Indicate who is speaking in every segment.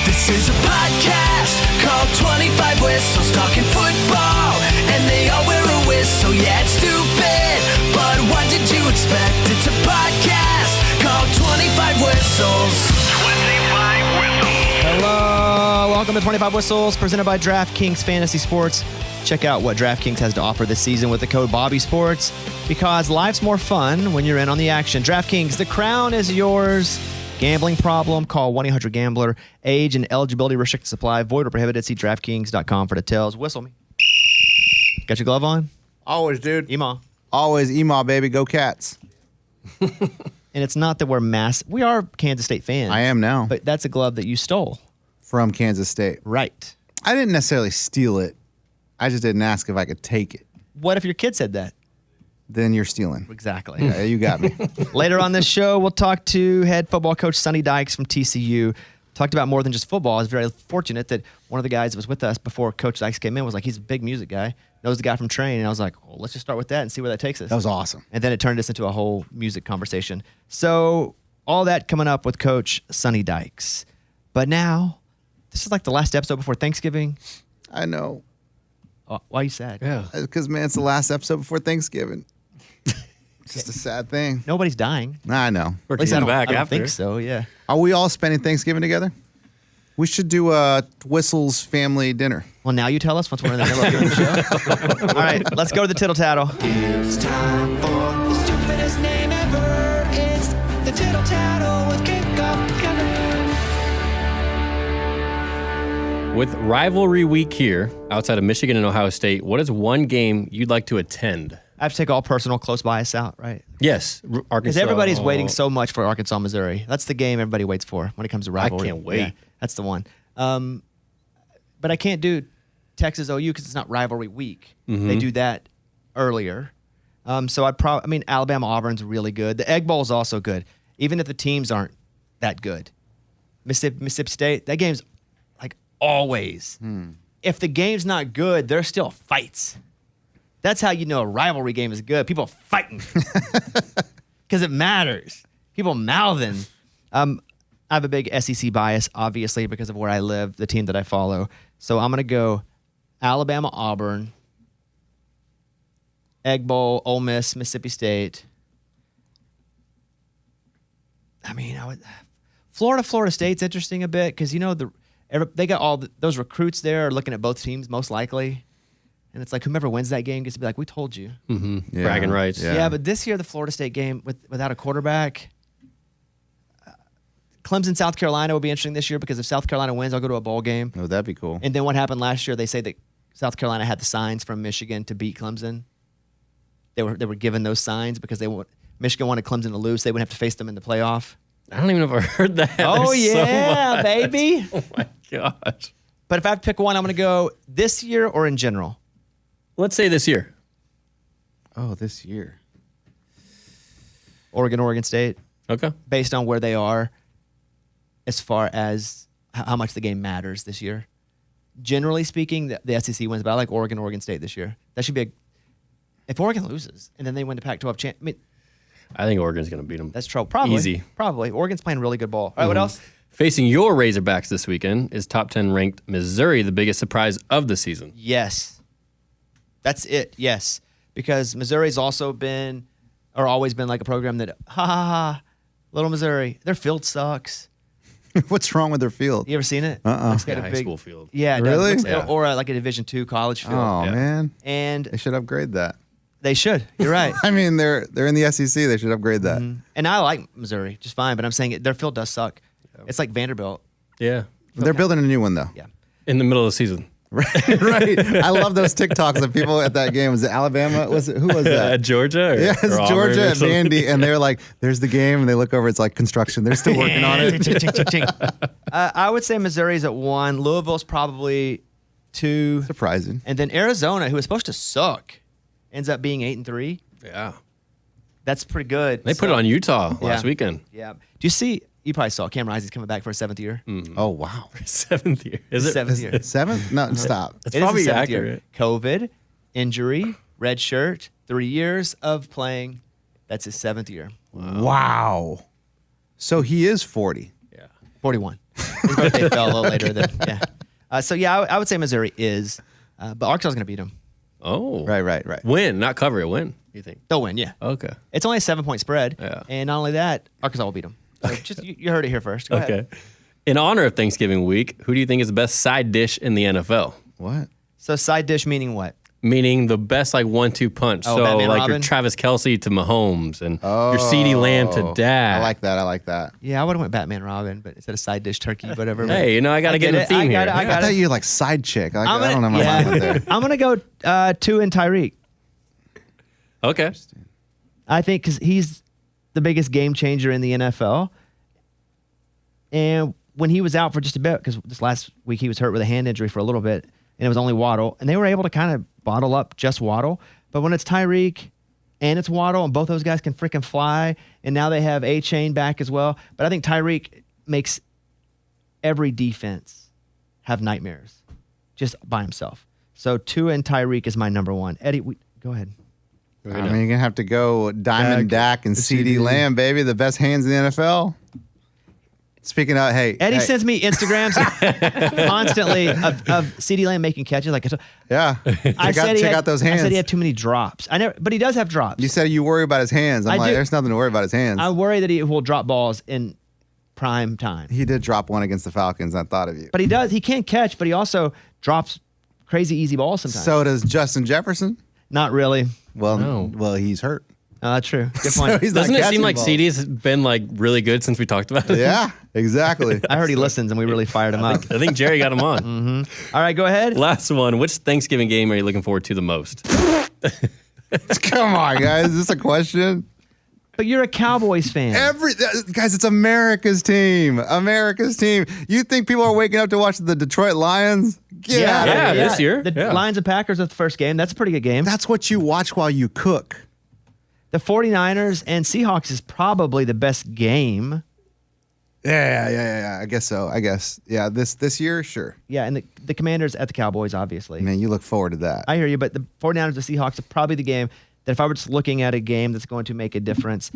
Speaker 1: This is a podcast called 25 Whistles, talking football, and they all wear a whistle. Yeah, it's stupid, but what did you expect? It's a podcast called 25 Whistles. 25 Whistles.
Speaker 2: Hello, welcome to 25 Whistles, presented by DraftKings Fantasy Sports. Check out what DraftKings has to offer this season with the code BobbySports, because life's more fun when you're in on the action. DraftKings, the crown is yours. Gambling problem? Call 1-800-GAMBLER. Age and eligibility restricted supply. Void or prohibited. See DraftKings.com for details. Whistle me. Got your glove on?
Speaker 3: Always, dude.
Speaker 2: Emaw.
Speaker 3: Always Emaw, baby. Go Cats.
Speaker 2: And it's not that we're we are Kansas State fans.
Speaker 3: I am now.
Speaker 2: But that's a glove that you stole.
Speaker 3: From Kansas State.
Speaker 2: Right.
Speaker 3: I didn't necessarily steal it. I just didn't ask if I could take it.
Speaker 2: What if your kid said that?
Speaker 3: Then you're stealing.
Speaker 2: Exactly.
Speaker 3: Yeah, you got me.
Speaker 2: Later on this show, we'll talk to head football coach Sonny Dykes from TCU. Talked about more than just football. I was very fortunate that one of the guys that was with us before Coach Dykes came in was like, he's a big music guy, knows the guy from Train. And I was like, well, let's just start with that and see where that takes us.
Speaker 3: That was awesome.
Speaker 2: And then it turned us into a whole music conversation. So all that coming up with Coach Sonny Dykes. But now, this is like the last episode before Thanksgiving.
Speaker 3: I know.
Speaker 2: Why are you sad?
Speaker 4: Yeah.
Speaker 3: Because, man, it's the last episode before Thanksgiving. It's just a sad thing.
Speaker 2: Nobody's dying.
Speaker 3: I know.
Speaker 4: We're
Speaker 2: At least I
Speaker 4: coming back
Speaker 2: don't
Speaker 4: after.
Speaker 2: think so, yeah.
Speaker 3: Are we all spending Thanksgiving together? We should do a Whistles family dinner.
Speaker 2: Well, now you tell us once we're in the middle of doing the show. All right, let's go to the tittle tattle.
Speaker 1: It's time for the stupidest name ever. It's the Tittle Tattle with Kickoff Kevin.
Speaker 4: With rivalry week here, outside of Michigan and Ohio State, what is one game you'd like to attend?
Speaker 2: I have to take all personal close bias out, right?
Speaker 4: Yes, Arkansas.
Speaker 2: Because everybody's waiting so much for Arkansas, Missouri. That's the game everybody waits for when it comes to rivalry.
Speaker 4: can't wait.
Speaker 2: Yeah, that's the one. But I can't do Texas OU because it's not rivalry week. They do that earlier. So Alabama Auburn's really good. The Egg Bowl is also good, even if the teams aren't that good. Mississippi State, that game's like always. If the game's not good, there's still fights. That's how you know a rivalry game is good. People fighting. Because it matters. People mouthing. I have a big SEC bias, obviously, because of where I live, the team that I follow. So I'm going to go Alabama, Auburn, Egg Bowl, Ole Miss, Mississippi State. I mean, Florida State's interesting a bit because, you know, they got those recruits there are looking at both teams most likely. And it's like whomever wins that game gets to be like, we told you.
Speaker 3: Yeah.
Speaker 4: Bragging rights.
Speaker 2: Yeah, but this year, the Florida State game without a quarterback, Clemson, South Carolina will be interesting this year because if South Carolina wins, I'll go to a bowl game.
Speaker 3: Oh, that'd be cool.
Speaker 2: And then what happened last year, they say that South Carolina had the signs from Michigan to beat Clemson. They were given those signs because Michigan wanted Clemson to lose. They wouldn't have to face them in the playoff.
Speaker 4: I don't even know if I heard that.
Speaker 2: Oh,
Speaker 4: There's so
Speaker 2: yeah,
Speaker 4: much.
Speaker 2: baby.
Speaker 4: Oh, my gosh.
Speaker 2: But if I have to pick one, I'm going to go this year or in general.
Speaker 4: Let's say this year.
Speaker 3: Oh, this year.
Speaker 2: Oregon State,
Speaker 4: Okay.
Speaker 2: based on where they are as far as how much the game matters this year. Generally speaking, the SEC wins, but I like Oregon State this year. That should be if Oregon loses and then they win the Pac-12
Speaker 4: I think Oregon's going to beat them.
Speaker 2: that's trouble. Probably.
Speaker 4: Easy.
Speaker 2: Probably. Oregon's playing really good ball. All right, what else?
Speaker 4: Facing your Razorbacks this weekend is top 10 ranked Missouri, the biggest surprise of the season.
Speaker 2: Yes. That's it, yes. Because Missouri's always been like a program that, little Missouri, their field sucks.
Speaker 3: What's wrong with their field?
Speaker 2: You ever seen it?
Speaker 3: Uh-uh.
Speaker 2: Got a
Speaker 4: High
Speaker 2: big
Speaker 4: school field.
Speaker 2: Yeah, it
Speaker 3: Really?
Speaker 2: does. It looks-
Speaker 4: Yeah.
Speaker 2: Or like a Division II college field.
Speaker 3: Oh,
Speaker 4: Yeah.
Speaker 3: man.
Speaker 2: And
Speaker 3: They should upgrade that.
Speaker 2: they should. You're right.
Speaker 3: I mean, they're in the SEC. They should upgrade that.
Speaker 2: And I like Missouri just fine, but I'm saying their field does suck. It's like Vanderbilt.
Speaker 4: Yeah.
Speaker 3: They're building a new one, though.
Speaker 2: Yeah.
Speaker 4: In the middle of the season.
Speaker 3: Right. I love those TikToks of people at that game. Was it Alabama? Who was that?
Speaker 4: Georgia?
Speaker 3: Yeah, it's
Speaker 4: or Auburn
Speaker 3: Georgia
Speaker 4: or
Speaker 3: and
Speaker 4: something?
Speaker 3: Vandy, and they're like, "There's the game," and they look over. It's like construction. They're still working on it.
Speaker 2: Ching, ching, ching, ching. I would say Missouri's at 1. Louisville's probably 2.
Speaker 3: Surprising.
Speaker 2: And then Arizona, who is supposed to suck, ends up being 8-3.
Speaker 4: Yeah.
Speaker 2: That's pretty good.
Speaker 4: They put it on Utah last
Speaker 2: Yeah.
Speaker 4: weekend.
Speaker 2: Yeah. Do you see? You probably saw Cam Rising's coming back for a 7th year.
Speaker 3: Oh wow.
Speaker 4: 7th year. Is it?
Speaker 2: 7th year.
Speaker 3: Seventh? No, stop.
Speaker 4: It's
Speaker 2: It is
Speaker 4: probably
Speaker 2: his 7th year.
Speaker 4: accurate.
Speaker 2: COVID, injury, red shirt, 3 years of playing. That's his 7th year.
Speaker 3: Wow. So he is 40.
Speaker 2: 41. His birthday fell a little later than, I would say Missouri is, but Arkansas is going to beat them.
Speaker 4: Oh.
Speaker 3: Right.
Speaker 4: Win, not cover it. Win, you think?
Speaker 2: They'll win, yeah.
Speaker 4: Okay.
Speaker 2: It's only a 7-point spread.
Speaker 4: Yeah.
Speaker 2: And not only that, Arkansas will beat them. So just you heard it here first. Go ahead.
Speaker 4: In honor of Thanksgiving week, who do you think is the best side dish in the NFL?
Speaker 3: What?
Speaker 2: So side dish meaning what?
Speaker 4: Meaning the best 1-2 punch.
Speaker 2: Oh,
Speaker 4: so
Speaker 2: Batman
Speaker 4: like
Speaker 2: Robin?
Speaker 4: your Travis Kelce to Mahomes and your CeeDee Lamb to Dak.
Speaker 3: I like that.
Speaker 2: Yeah, I would have went Batman Robin, but instead of side dish turkey, whatever.
Speaker 4: Hey, I got to get in the theme here.
Speaker 2: I got
Speaker 3: I thought
Speaker 2: it.
Speaker 3: you were like side chick. I don't know my mind went there.
Speaker 2: I'm going to go 2 and Tyreek.
Speaker 4: Okay.
Speaker 2: I think because he's the biggest game changer in the NFL. And when he was out for just a bit, because this last week he was hurt with a hand injury for a little bit, and it was only Waddle, and they were able to kind of bottle up just Waddle. But when it's Tyreek and it's Waddle, and both those guys can freaking fly, and now they have A-Chain back as well. But I think Tyreek makes every defense have nightmares just by himself. So 2 and Tyreek is my number 1. Eddie, go ahead.
Speaker 3: I mean, you're going to have to go Diamond Dak and CeeDee Lamb, baby. The best hands in the NFL. Speaking of,
Speaker 2: Eddie sends me Instagrams constantly of CeeDee Lamb making catches.
Speaker 3: Yeah. Check out those hands.
Speaker 2: I said he had too many drops. But he does have drops.
Speaker 3: You said you worry about his hands. I'm like, there's nothing to worry about his hands.
Speaker 2: I worry that he will drop balls in prime time.
Speaker 3: He did drop one against the Falcons. I thought of you.
Speaker 2: But he does. He can't catch, but he also drops crazy easy balls sometimes.
Speaker 3: So does Justin Jefferson.
Speaker 2: Not really.
Speaker 3: Well, he's hurt.
Speaker 2: That's true. Good point.
Speaker 4: Doesn't it seem like CeeDee's been really good since we talked about it?
Speaker 3: Yeah, exactly.
Speaker 2: I heard he listens, and we really fired him up.
Speaker 4: I think Jerry got him on.
Speaker 2: Mm-hmm. All right, go ahead.
Speaker 4: Last one. Which Thanksgiving game are you looking forward to the most?
Speaker 3: Come on, guys. Is this a question?
Speaker 2: But you're a Cowboys fan.
Speaker 3: Guys, it's America's team. America's team. You think people are waking up to watch the Detroit Lions? Get out of here.
Speaker 4: This year.
Speaker 2: The Lions and Packers are the first game. That's a pretty good game.
Speaker 3: That's what you watch while you cook.
Speaker 2: The 49ers and Seahawks is probably the best game.
Speaker 3: Yeah. I guess so. Yeah, this year, sure.
Speaker 2: Yeah, and the Commanders at the Cowboys, obviously.
Speaker 3: Man, you look forward to that.
Speaker 2: I hear you, but the 49ers and Seahawks are probably the game that if I were just looking at a game that's going to make a difference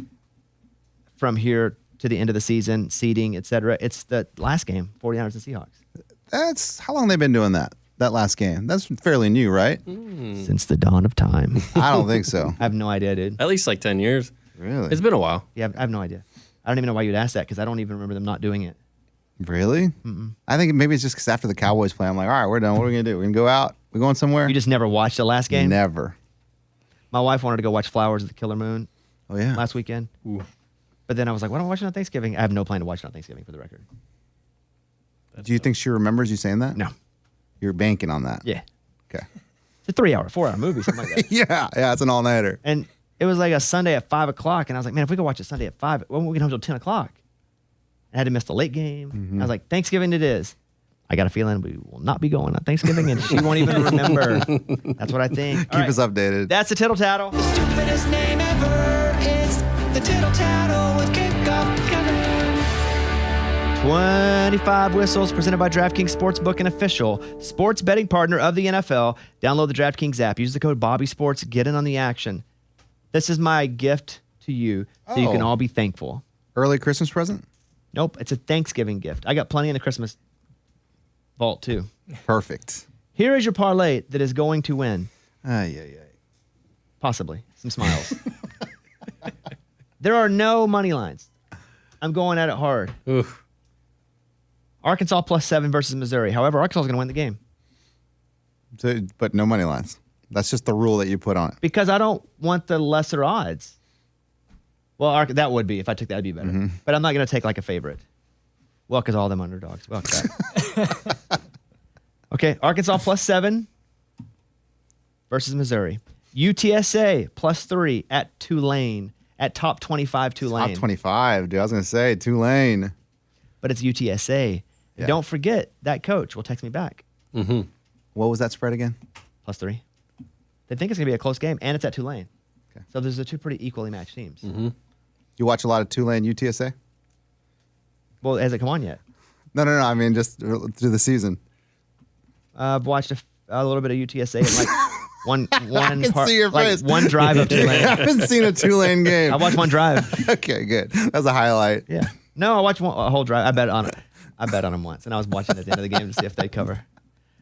Speaker 2: from here to the end of the season, seeding, et cetera, it's the last game, 49ers and Seahawks.
Speaker 3: That's how long they've been doing that last game. That's fairly new, right?
Speaker 2: Since the dawn of time.
Speaker 3: I don't think so.
Speaker 2: I have no idea, dude.
Speaker 4: At least 10 years.
Speaker 3: Really?
Speaker 4: It's been a while.
Speaker 2: Yeah, I have no idea. I don't even know why you'd ask that because I don't even remember them not doing it.
Speaker 3: Really? I think maybe it's just because after the Cowboys play, I'm like, all right, we're done. What are we going to do? We're going to go out? We're going somewhere?
Speaker 2: You just never watched the last game?
Speaker 3: Never.
Speaker 2: My wife wanted to go watch Flowers of the Killer Moon last weekend.
Speaker 4: Ooh.
Speaker 2: But then I was like, why don't I watch it on Thanksgiving? I have no plan to watch it on Thanksgiving, for the record.
Speaker 3: Do you think she remembers you saying that?
Speaker 2: No.
Speaker 3: You're banking on that?
Speaker 2: Yeah.
Speaker 3: Okay.
Speaker 2: It's a 4-hour movie, something like that.
Speaker 3: Yeah, it's an all-nighter.
Speaker 2: And it was like a Sunday at 5 o'clock, and I was like, man, if we could watch it Sunday at 5, when we get home till 10 o'clock? I had to miss the late game. I was like, Thanksgiving it is. I got a feeling we will not be going on Thanksgiving, and she won't even remember. That's what I think.
Speaker 3: Keep us updated.
Speaker 2: That's the Tittle Tattle.
Speaker 1: The stupidest name ever is the Tittle Tattle with Kickoff Kevin.
Speaker 2: 25 whistles presented by DraftKings Sportsbook, an official sports betting partner of the NFL. Download the DraftKings app. Use the code BobbySports. Get in on the action. This is my gift to you so you can all be thankful.
Speaker 3: Early Christmas present?
Speaker 2: Nope, it's a Thanksgiving gift. I got plenty in the Christmas vault, too.
Speaker 3: Perfect.
Speaker 2: Here is your parlay that is going to win. Possibly. Some smiles. There are no money lines. I'm going at it hard.
Speaker 4: Oof.
Speaker 2: Arkansas +7 versus Missouri. However, Arkansas is going to win the game.
Speaker 3: But no money lines. That's just the rule that you put on it.
Speaker 2: Because I don't want the lesser odds. Well, that would be. If I took that, it'd be better. But I'm not going to take like a favorite. Well, because all them underdogs. Well, crap. Okay, Arkansas +7 versus Missouri. UTSA +3 at Tulane. At top 25 Tulane.
Speaker 3: Top 25, dude. I was going to say Tulane.
Speaker 2: But it's UTSA.
Speaker 3: Yeah.
Speaker 2: Don't forget, that coach will text me back.
Speaker 3: What was that spread again?
Speaker 2: +3. They think it's going to be a close game, and it's at Tulane.
Speaker 3: Okay.
Speaker 2: So there's the two pretty equally matched teams.
Speaker 3: You watch a lot of Tulane UTSA?
Speaker 2: Well, has it come on yet?
Speaker 3: No. I mean, just through the season.
Speaker 2: I've watched a little bit of UTSA and like one part,
Speaker 3: see your
Speaker 2: like
Speaker 3: face.
Speaker 2: one drive of Tulane.
Speaker 3: I haven't seen a Tulane game.
Speaker 2: I watched one drive.
Speaker 3: Okay, good. That's a highlight.
Speaker 2: Yeah. No, I watched a whole drive. I bet on them once, and I was watching at the end of the game to see if they cover.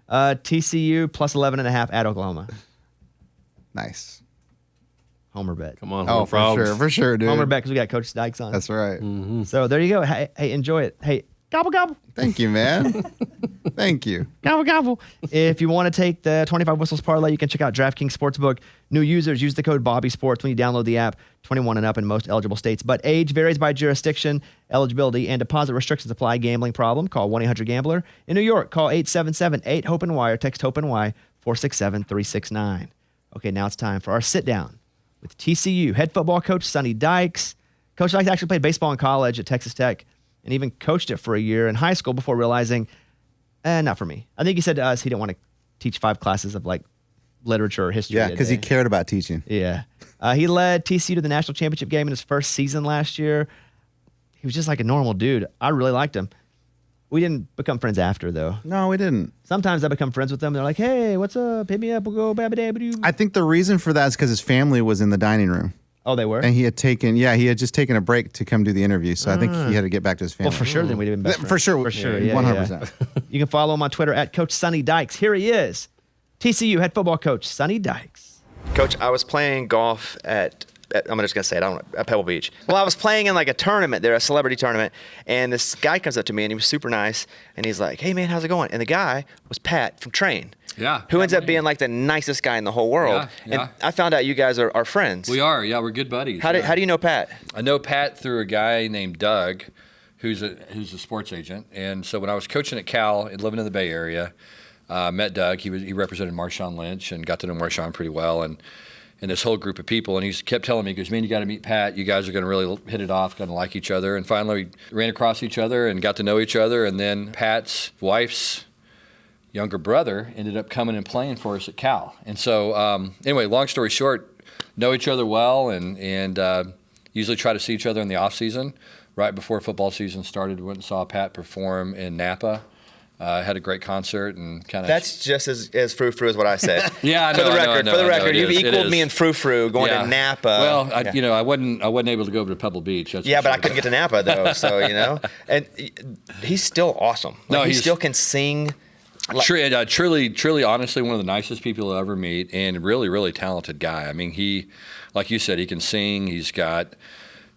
Speaker 2: TCU plus 11.5 at Oklahoma.
Speaker 3: Nice.
Speaker 2: Homer bet.
Speaker 4: Come on,
Speaker 3: Oh, for sure, dude.
Speaker 2: Homer bet because we got Coach Dykes on.
Speaker 3: That's right.
Speaker 2: So there you go. Hey, enjoy it. Hey, gobble gobble.
Speaker 3: Thank you, man. Thank you.
Speaker 2: Gobble gobble. If you want to take the 25 Whistles parlay, you can check out DraftKings Sportsbook. New users use the code BobbySports when you download the app. 21 and up in most eligible states, but age varies by jurisdiction. Eligibility and deposit restrictions apply. Gambling problem? Call 1-800-GAMBLER. In New York, call 877-8-HOPE-NY or text HOPE-NY 467-369. Okay, now it's time for our sit down with TCU head football coach Sonny Dykes. Coach Dykes actually played baseball in college at Texas Tech and even coached it for a year in high school before realizing, not for me. I think he said to us he didn't want to teach 5 classes of like literature or history.
Speaker 3: Yeah, because he cared about teaching.
Speaker 2: Yeah. He led TCU to the national championship game in his first season last year. He was just like a normal dude. I really liked him. We didn't become friends after, though.
Speaker 3: No, we didn't.
Speaker 2: Sometimes I become friends with them. They're like, hey, what's up? Hit me up. We'll go babba-dabba-doo.
Speaker 3: I think the reason for that is because his family was in the dining room.
Speaker 2: Oh, they were?
Speaker 3: And he had just taken a break to come do the interview. So I think he had to get back to his family.
Speaker 2: Well, for sure, then we'd have been best friends.
Speaker 3: For sure.
Speaker 2: For sure, yeah.
Speaker 3: 100%.
Speaker 2: You can follow him on Twitter at Coach Sonny Dykes. Here he is, TCU head football coach Sonny Dykes.
Speaker 5: Coach, I was playing golf at I'm just going to say it, at Pebble Beach. Well, I was playing in like a tournament there, a celebrity tournament, and this guy comes up to me, and he was super nice, and he's like, hey, man, how's it going? And the guy was Pat from Train.
Speaker 6: Yeah.
Speaker 5: Who ends up being like the nicest guy in the whole world.
Speaker 6: Yeah.
Speaker 5: And I found out you guys are friends.
Speaker 6: We are. Yeah, we're good buddies.
Speaker 5: How do you know Pat?
Speaker 6: I know Pat through a guy named Doug, who's a sports agent. And so when I was coaching at Cal and living in the Bay Area, met Doug. He represented Marshawn Lynch and got to know Marshawn pretty well. And this whole group of people, and he kept telling me, he goes, man, you got to meet Pat. You guys are going to really hit it off, going to like each other. And finally, we ran across each other and got to know each other. And then Pat's wife's younger brother ended up coming and playing for us at Cal. And so, anyway, long story short, know each other well and usually try to see each other in the off season. Right before football season started, went and saw Pat perform in Napa. Had a great concert and kind of.
Speaker 5: That's just as frou-frou as what I said.
Speaker 6: Yeah, I know.
Speaker 5: For the record, you've equaled me in frou-frou going to Napa.
Speaker 6: Well, I wasn't able to go over to Pebble Beach. That's
Speaker 5: but I couldn't get to Napa though. So and he's still awesome. He still can sing.
Speaker 6: Truly, honestly, one of the nicest people you'll ever meet, and really, really talented guy. I mean, he, like you said, he can sing. He's got.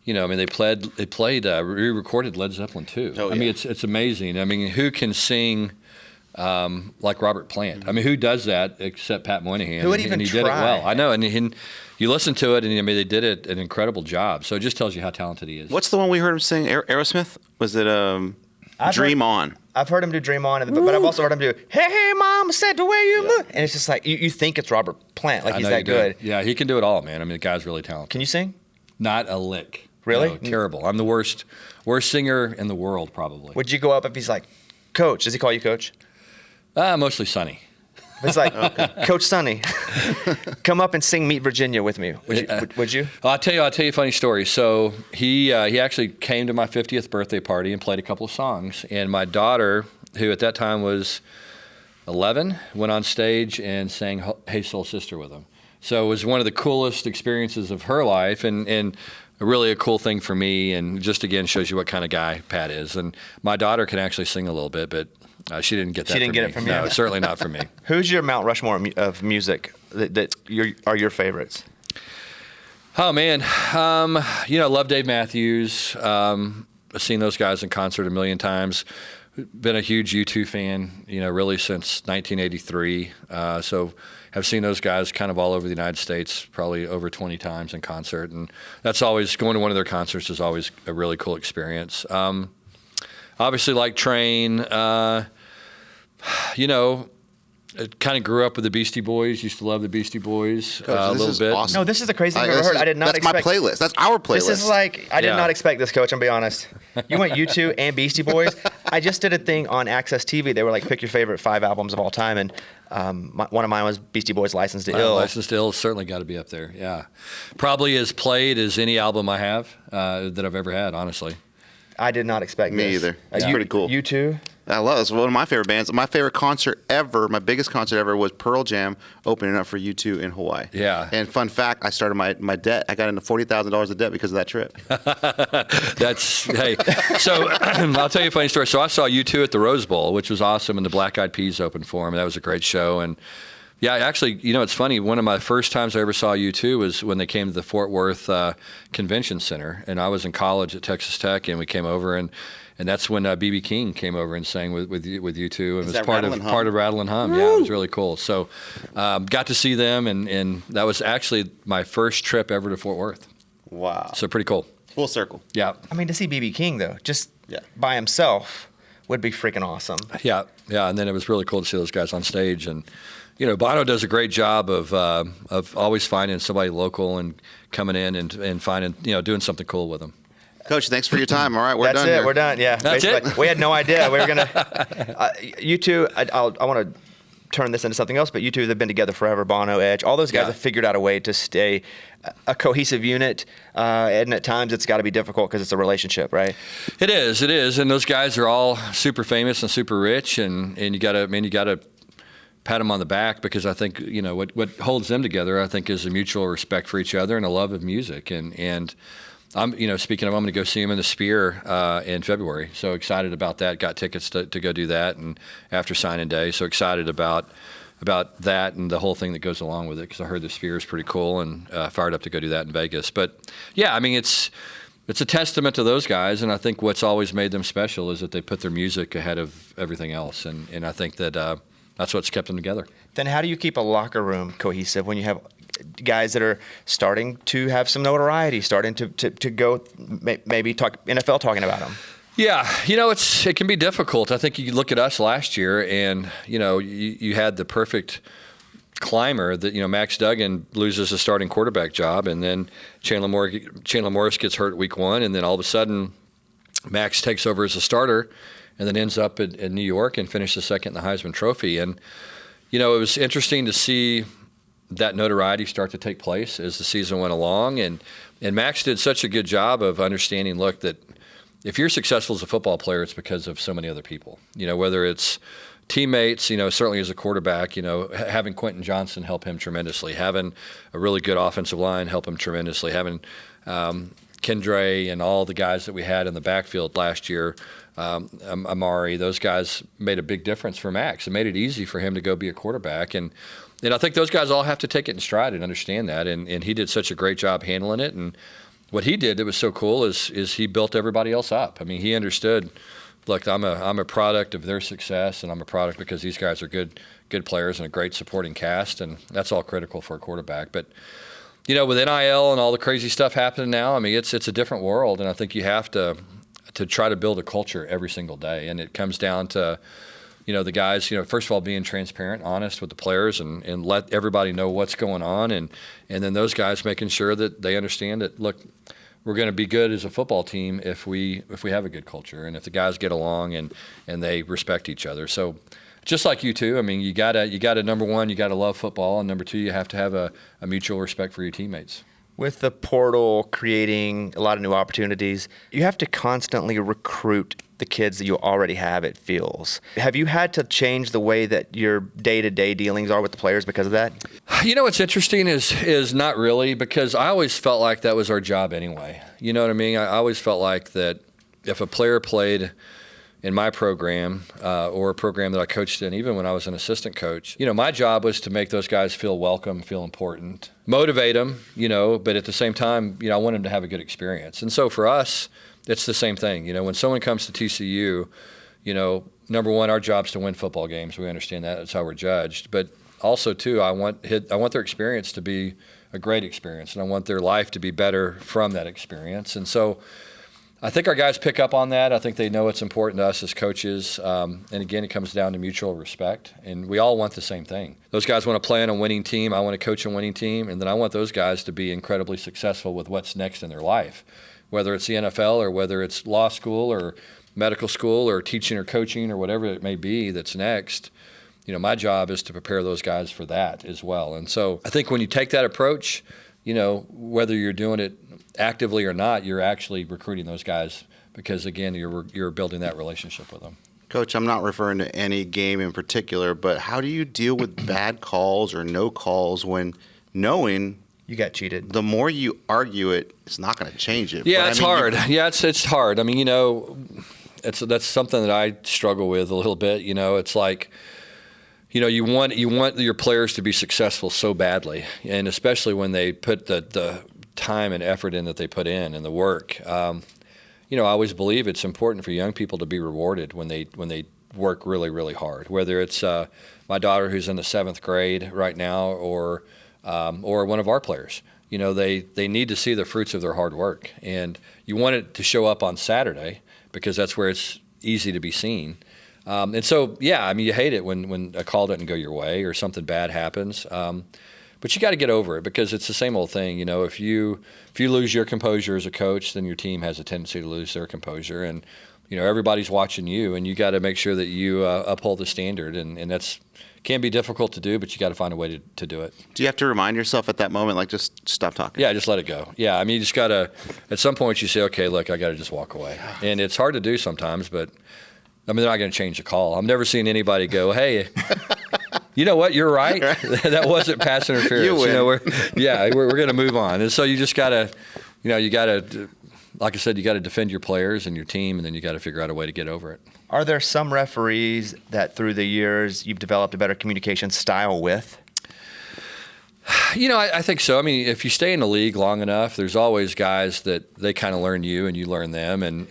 Speaker 6: They re-recorded Led Zeppelin too.
Speaker 5: Oh, yeah.
Speaker 6: I mean, it's amazing. I mean, who can sing like Robert Plant? I mean, who does that except Pat Moynihan?
Speaker 5: Who would even
Speaker 6: he
Speaker 5: try?
Speaker 6: did it well. I know, and you listen to it, and they did it an incredible job. So it just tells you how talented he is.
Speaker 7: What's the one we heard him sing? Aerosmith? Was it Dream On?
Speaker 5: I've heard him do Dream On, but I've also heard him do Hey Mama said the way you move. And it's just like, you think it's Robert Plant, like he's that good.
Speaker 6: Yeah, he can do it all, man. I mean, the guy's really talented.
Speaker 5: Can you sing?
Speaker 6: Not a lick.
Speaker 5: Really?
Speaker 6: No, terrible. I'm the worst singer in the world, probably.
Speaker 5: Would you go up if he's like, Coach? Does he call you Coach?
Speaker 6: Mostly Sonny.
Speaker 5: It's like, Coach Sonny, come up and sing Meet Virginia with me. Would you?
Speaker 6: I'll tell you a funny story. So he actually came to my 50th birthday party and played a couple of songs. And my daughter, who at that time was 11, went on stage and sang Hey Soul Sister with him. So it was one of the coolest experiences of her life and really a cool thing for me, and just again shows you what kind of guy Pat is. And my daughter can actually sing a little bit, but she didn't get that.
Speaker 5: She didn't get it from you.
Speaker 6: No, certainly not from me.
Speaker 5: Who's your Mount Rushmore of music that are your favorites?
Speaker 6: Oh man, love Dave Matthews. I've seen those guys in concert a million times. Been a huge U2 fan, really since 1983. So have seen those guys kind of all over the United States, probably over 20 times in concert. And that's always, going to one of their concerts is always a really cool experience. Obviously like Train, I kind of grew up with the Beastie Boys. Used to love the Beastie Boys a little bit.
Speaker 7: Awesome.
Speaker 5: No, this is the craziest thing I've ever heard. I did not expect.
Speaker 7: That's my playlist. That's our playlist.
Speaker 5: This is like, I did not expect this, Coach. I'm going to be honest. You went U2 and Beastie Boys. I just did a thing on Access TV. They were like, pick your favorite 5 albums of all time. And one of mine was Beastie Boys' License to Ill.
Speaker 6: License to Ill has certainly got to be up there, yeah. Probably as played as any album I have that I've ever had, honestly.
Speaker 5: I did not expect
Speaker 7: Me
Speaker 5: this.
Speaker 7: either. It's pretty cool.
Speaker 5: U2?
Speaker 7: I love it. It's one of my favorite bands. My favorite concert ever, my biggest concert ever, was Pearl Jam opening up for U2 in Hawaii.
Speaker 6: Yeah.
Speaker 7: And fun fact, I started my debt. I got into $40,000 of debt because of that trip.
Speaker 6: Hey. So I'll tell you a funny story. So I saw U2 at the Rose Bowl, which was awesome, and the Black Eyed Peas opened for them, and that was a great show. And yeah, actually, it's funny. One of my first times I ever saw U2 was when they came to the Fort Worth Convention Center, and I was in college at Texas Tech, and we came over, and that's when B.B. King came over and sang with U2, and was part of Rattle and Hum. Yeah, it was really cool. So got to see them, and that was actually my first trip ever to Fort Worth.
Speaker 7: Wow.
Speaker 6: So pretty cool.
Speaker 7: Full circle.
Speaker 6: Yeah.
Speaker 5: I mean, to see B.B. King though, just by himself would be freaking awesome.
Speaker 6: Yeah, and then it was really cool to see those guys on stage, and Bono does a great job of always finding somebody local and coming in and finding doing something cool with them.
Speaker 7: Coach, thanks for your time. All right, we're
Speaker 5: That's
Speaker 7: done
Speaker 5: it.
Speaker 7: here.
Speaker 5: We're done. Yeah.
Speaker 6: That's
Speaker 5: basically.
Speaker 6: it?
Speaker 5: We had no idea we were gonna. You two, I want to turn this into something else, but you two have been together forever. Bono, Edge, all those guys have figured out a way to stay a cohesive unit, and at times it's got to be difficult because it's a relationship, right?
Speaker 6: It is, and those guys are all super famous and super rich, and you gotta pat them on the back, because I think what holds them together, I think, is a mutual respect for each other and a love of music. And I'm speaking of, I'm going to go see them in the Sphere in February. So excited about that. Got tickets to go do that, and after signing day, so excited about that and the whole thing that goes along with it, because I heard the Sphere is pretty cool, and fired up to go do that in Vegas. But yeah, I mean, it's a testament to those guys, and I think what's always made them special is that they put their music ahead of everything else, and I think that that's what's kept them together.
Speaker 5: Then how do you keep a locker room cohesive when you have guys that are starting to have some notoriety, starting to go maybe talk NFL talking about them?
Speaker 6: Yeah, it can be difficult. I think you look at us last year, and you had the perfect climber that Max Duggan loses a starting quarterback job, and then Chandler Morris gets hurt week 1, and then all of a sudden Max takes over as a starter, and then ends up in New York and finishes second in the Heisman Trophy. And it was interesting to see that notoriety start to take place as the season went along, and Max did such a good job of understanding, look, that if you're successful as a football player, it's because of so many other people. Whether it's teammates, certainly as a quarterback, having Quentin Johnson help him tremendously, having a really good offensive line help him tremendously, having Kendra and all the guys that we had in the backfield last year, Amari, those guys made a big difference for Max. It made it easy for him to go be a quarterback. And I think those guys all have to take it in stride and understand that. And he did such a great job handling it. And what he did that was so cool is he built everybody else up. I mean, he understood, look, I'm a product of their success, and I'm a product because these guys are good players and a great supporting cast, and that's all critical for a quarterback. But with NIL and all the crazy stuff happening now, I mean, it's a different world, and I think you have to try to build a culture every single day. And it comes down to, the guys, first of all, being transparent, honest with the players, and let everybody know what's going on. And then those guys making sure that they understand that, look, we're going to be good as a football team if we have a good culture, and if the guys get along and they respect each other. So just like U2, I mean, you gotta number one, you gotta love football, and number two, you have to have a mutual respect for your teammates.
Speaker 5: With the portal creating a lot of new opportunities, you have to constantly recruit the kids that you already have, it feels. Have you had to change the way that your day-to-day dealings are with the players because of that?
Speaker 6: What's interesting is not really, because I always felt like that was our job anyway. You know what I mean? I always felt like that if a player played in my program or a program that I coached in, even when I was an assistant coach, my job was to make those guys feel welcome, feel important, motivate them, but at the same time, I want them to have a good experience. And so for us, it's the same thing. When someone comes to TCU, number one, our job's to win football games. We understand that. That's how we're judged. But also, too, I want their experience to be a great experience, and I want their life to be better from that experience. And so I think our guys pick up on that. I think they know it's important to us as coaches. And again, it comes down to mutual respect. And we all want the same thing. Those guys want to play on a winning team. I want to coach a winning team. And then I want those guys to be incredibly successful with what's next in their life, whether it's the NFL or whether it's law school or medical school or teaching or coaching or whatever it may be that's next. My job is to prepare those guys for that as well. And so I think when you take that approach, whether you're doing it actively or not, you're actually recruiting those guys because, again, you're building that relationship with them.
Speaker 7: Coach, I'm not referring to any game in particular, but how do you deal with bad calls or no calls when knowing
Speaker 2: You got cheated.
Speaker 7: the more you argue it, it's not going to change it?
Speaker 6: Yeah,
Speaker 7: But,
Speaker 6: it's
Speaker 7: I mean,
Speaker 6: hard. It's hard. I mean, that's something that I struggle with a little bit. It's like, you want your players to be successful so badly, and especially when they put the time and effort in that they put in and the work. I always believe it's important for young people to be rewarded when they work really, really hard. Whether it's my daughter who's in the 7th grade right now, or one of our players. They need to see the fruits of their hard work, and you want it to show up on Saturday because that's where it's easy to be seen. And so, yeah, I mean, you hate it when a call doesn't go your way or something bad happens. But you got to get over it because it's the same old thing. If you lose your composure as a coach, then your team has a tendency to lose their composure, and everybody's watching you, and you got to make sure that you uphold the standard, and that's can be difficult to do, but you got to find a way to do it.
Speaker 7: Do you have to remind yourself at that moment, like, just stop talking?
Speaker 6: Yeah, just let it go. Yeah, I mean, you just got to, at some point you say, okay, look, I got to just walk away. And it's hard to do sometimes, but I mean, they're not going to change the call. I've never seen anybody go, hey, you know what, you're right. That wasn't pass interference.
Speaker 7: You win.
Speaker 6: We're going to move on. And so you just got to, like I said, you got to defend your players and your team, and then you got to figure out a way to get over it.
Speaker 2: Are there some referees that through the years you've developed a better communication style with?
Speaker 6: I think so. I mean, if you stay in the league long enough, there's always guys that they kind of learn you and you learn them, and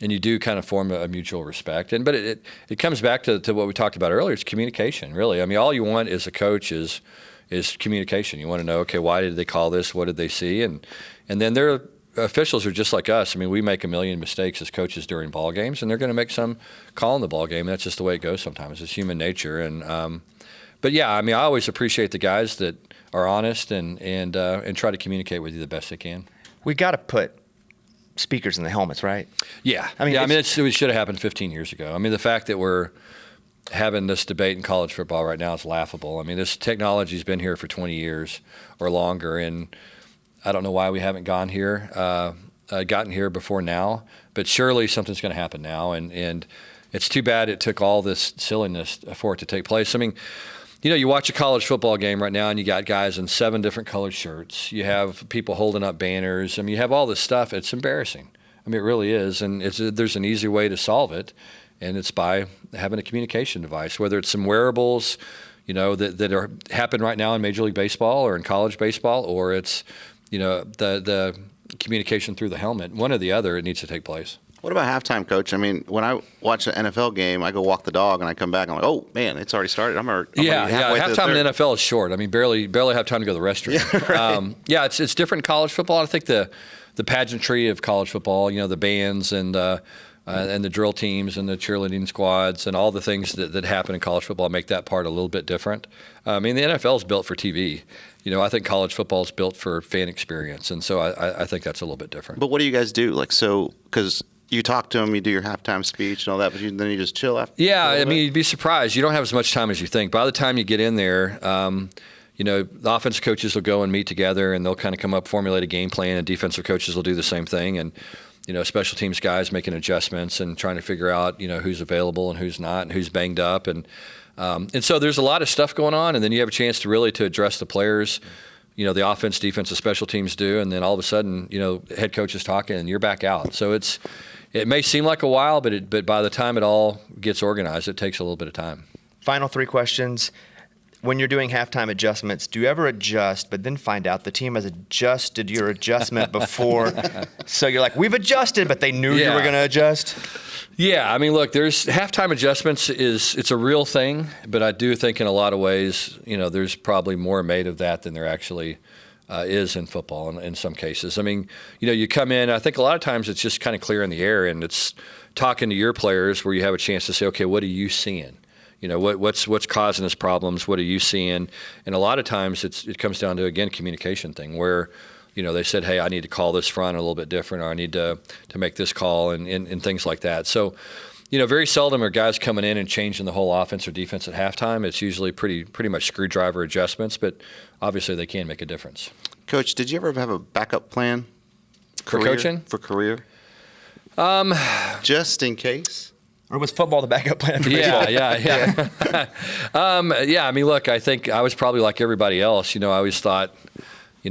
Speaker 6: you do kind of form a mutual respect. But it comes back to what we talked about earlier. It's communication, really. I mean, all you want as a coach is communication. You want to know, okay, why did they call this? What did they see? And then their officials are just like us. I mean, we make a million mistakes as coaches during ball games, and they're going to make some call in the ball game. That's just the way it goes sometimes. It's human nature. But yeah, I mean, I always appreciate the guys that are honest and try to communicate with you the best they can.
Speaker 2: We got to put speakers in the helmets, right?
Speaker 6: Yeah. It should have happened 15 years ago. I mean, the fact that we're having this debate in college football right now is laughable. I mean, this technology's been here for 20 years or longer, and I don't know why we haven't gotten here before now, but surely something's going to happen now, and it's too bad it took all this silliness for it to take place. I mean, you watch a college football game right now, and you got guys in 7 different colored shirts. You have people holding up banners. I mean, you have all this stuff. It's embarrassing. I mean, it really is, and there's an easy way to solve it, and it's by having a communication device, whether it's some wearables, that happen right now in Major League Baseball or in college baseball, or it's the communication through the helmet. One or the other, it needs to take place.
Speaker 7: What about halftime, Coach? I mean, when I watch an NFL game, I go walk the dog, and I come back, and I'm like, oh, man, it's already started. I'm already
Speaker 6: halftime in the NFL is short. I mean, barely have time to go to the restroom.
Speaker 7: Yeah, right.
Speaker 6: It's different in college football. I think the pageantry of college football, the bands and the drill teams and the cheerleading squads and all the things that happen in college football make that part a little bit different. I mean, the NFL is built for TV. I think college football is built for fan experience, and so I think that's a little bit different.
Speaker 7: But what do you guys do? Because you talk to them, you do your halftime speech and all that, but then you just chill after?
Speaker 6: Yeah, I mean, you'd be surprised. You don't have as much time as you think. By the time you get in there, the offensive coaches will go and meet together, and they'll kind of come up, formulate a game plan, and defensive coaches will do the same thing. And special teams guys making adjustments and trying to figure out, who's available and who's not and who's banged up. And so there's a lot of stuff going on, and then you have a chance to really to address the players, the offense, defense, the special teams do, and then all of a sudden, head coach is talking and you're back out. So it may seem like a while, but by the time it all gets organized, it takes a little bit of time.
Speaker 2: Final 3 questions. When you're doing halftime adjustments, do you ever adjust, but then find out the team has adjusted your adjustment before? So you're like, we've adjusted, but they knew you were going to adjust?
Speaker 6: Yeah, I mean, look, there's halftime adjustments it's a real thing, but I do think in a lot of ways, there's probably more made of that than there actually is in football in some cases. I mean, you come in, I think a lot of times it's just kind of clear in the air, and it's talking to your players where you have a chance to say, okay, what are you seeing? What's causing us problems? What are you seeing? And a lot of times it comes down to, again, communication thing where, they said, hey, I need to call this front a little bit different, or I need to make this call and things like that. So, very seldom are guys coming in and changing the whole offense or defense at halftime. It's usually pretty much screwdriver adjustments, but obviously they can make a difference.
Speaker 7: Coach, did you ever have a backup plan
Speaker 6: For coaching?
Speaker 7: For career? Just in case.
Speaker 5: Or was football the backup plan for baseball?
Speaker 6: Yeah. Yeah, I mean, look, I think I was probably like everybody else. I always thought,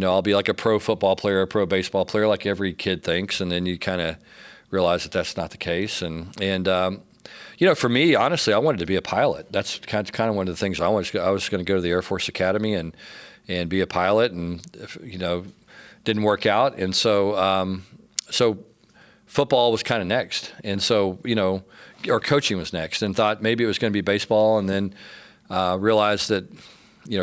Speaker 6: I'll be like a pro football player, a pro baseball player, like every kid thinks. And then you kind of realize that that's not the case. And for me, honestly, I wanted to be a pilot. That's kind of one of the things I was going to go to the Air Force Academy and be a pilot, and didn't work out. And so football was kind of next, and so or coaching was next, and thought maybe it was going to be baseball, and then realized that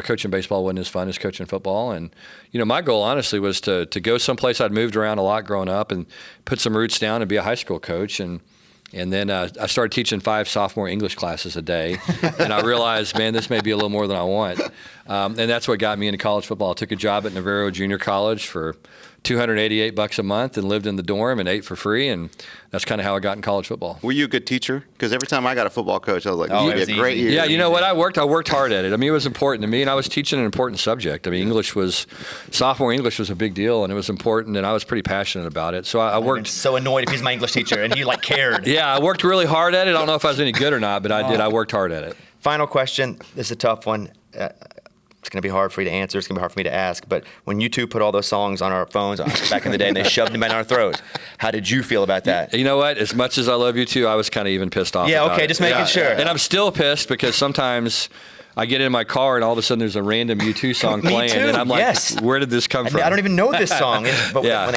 Speaker 6: coaching baseball wasn't as fun as coaching football. And my goal honestly was to go someplace. I'd moved around a lot growing up and put some roots down and be a high school coach. And then I started teaching 5 sophomore English classes a day, and I realized, man, this may be a little more than I want. And that's what got me into college football. I took a job at Navarro Junior College for $288 a month and lived in the dorm and ate for free, and that's kind of how I got in college football.
Speaker 7: Were you a good teacher? Because every time I got a football coach, I was like,
Speaker 5: Oh,
Speaker 7: "You'd
Speaker 5: it
Speaker 7: be a
Speaker 5: was
Speaker 7: great
Speaker 5: easy.
Speaker 7: year."
Speaker 6: Yeah, you know what? I worked hard at it. I mean, it was important to me, and I was teaching an important subject. I mean, sophomore English was a big deal, and it was important, and I was pretty passionate about it. So I
Speaker 5: I'd been
Speaker 6: worked.
Speaker 5: so annoyed if he's my English teacher and he cared.
Speaker 6: Yeah, I worked really hard at it. I don't know if I was any good or not, but I did. I worked hard at it.
Speaker 5: Final question. This is a tough one. It's going to be hard for you to answer. It's going to be hard for me to ask. But when you two put all those songs on our phones back in the day and they shoved them in our throats, how did you feel about that?
Speaker 6: You know what? As much as I love you two, I was kind of even pissed off.
Speaker 5: Yeah,
Speaker 6: about
Speaker 5: okay,
Speaker 6: it.
Speaker 5: just making sure.
Speaker 6: And I'm still pissed because sometimes I get in my car and all of a sudden there's a random U2 song
Speaker 5: Me
Speaker 6: playing,
Speaker 5: too,
Speaker 6: and I'm like,
Speaker 5: yes.
Speaker 6: where did this come from?
Speaker 5: I don't even know this song. But
Speaker 6: Yeah.
Speaker 5: when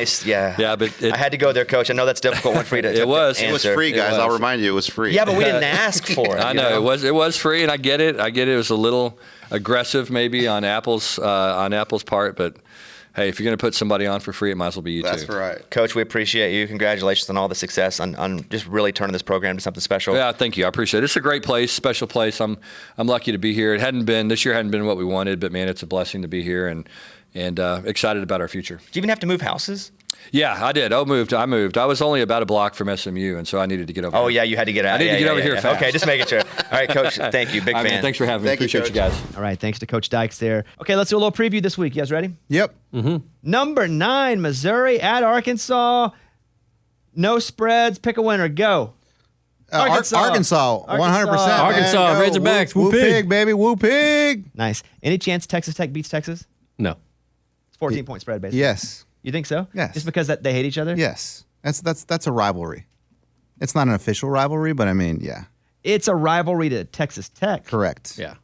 Speaker 6: but
Speaker 5: I had to go there, Coach. I know that's a difficult one for you to
Speaker 6: It was.
Speaker 5: to
Speaker 7: It was
Speaker 5: answer.
Speaker 7: free, guys.
Speaker 6: was.
Speaker 7: I'll remind you, it was free.
Speaker 5: Yeah, but we didn't ask for it.
Speaker 6: I know, it was free, and I get it. It was a little aggressive maybe on Apple's part, but hey, if you're going to put somebody on for free, it might as well be you
Speaker 7: That's
Speaker 6: too.
Speaker 7: right.
Speaker 5: Coach, we appreciate you. Congratulations on all the success on just really turning this program to something special.
Speaker 6: Yeah, thank you. I appreciate it. It's a great place, special place. I'm lucky to be here. This year hadn't been what we wanted, but man, it's a blessing to be here and excited about our future.
Speaker 5: Do you even have to move houses?
Speaker 6: Yeah, I did. I moved. I was only about a block from SMU, and so I needed to get over
Speaker 5: Oh,
Speaker 6: here.
Speaker 5: yeah, you had to get out.
Speaker 6: I need to get over here fast.
Speaker 5: Okay, just making sure. All right, Coach, thank you. Big
Speaker 6: All right,
Speaker 5: fan.
Speaker 6: man, thanks for having me.
Speaker 7: Thank you,
Speaker 6: Appreciate you,
Speaker 7: Coach.
Speaker 6: guys.
Speaker 2: All right, thanks to Coach Dykes there. Okay, let's do a little preview this week. You guys ready?
Speaker 3: Yep.
Speaker 2: Number 9, Missouri at Arkansas. No spreads. Pick a winner. Go.
Speaker 3: Arkansas, 100%.
Speaker 4: Arkansas,
Speaker 3: man. Go.
Speaker 4: Razorbacks,
Speaker 3: Woo
Speaker 4: woo pig.
Speaker 3: pig, baby, woo pig.
Speaker 2: Nice. Any chance Texas Tech beats Texas?
Speaker 4: No.
Speaker 2: It's 14-point spread, basically.
Speaker 3: Yes,
Speaker 2: You think so?
Speaker 3: Yes.
Speaker 2: Just because they hate each other?
Speaker 3: yes. That's a rivalry. It's not an official rivalry, but I mean, yeah,
Speaker 2: It's a rivalry to Texas Tech.
Speaker 3: correct.
Speaker 4: Yeah.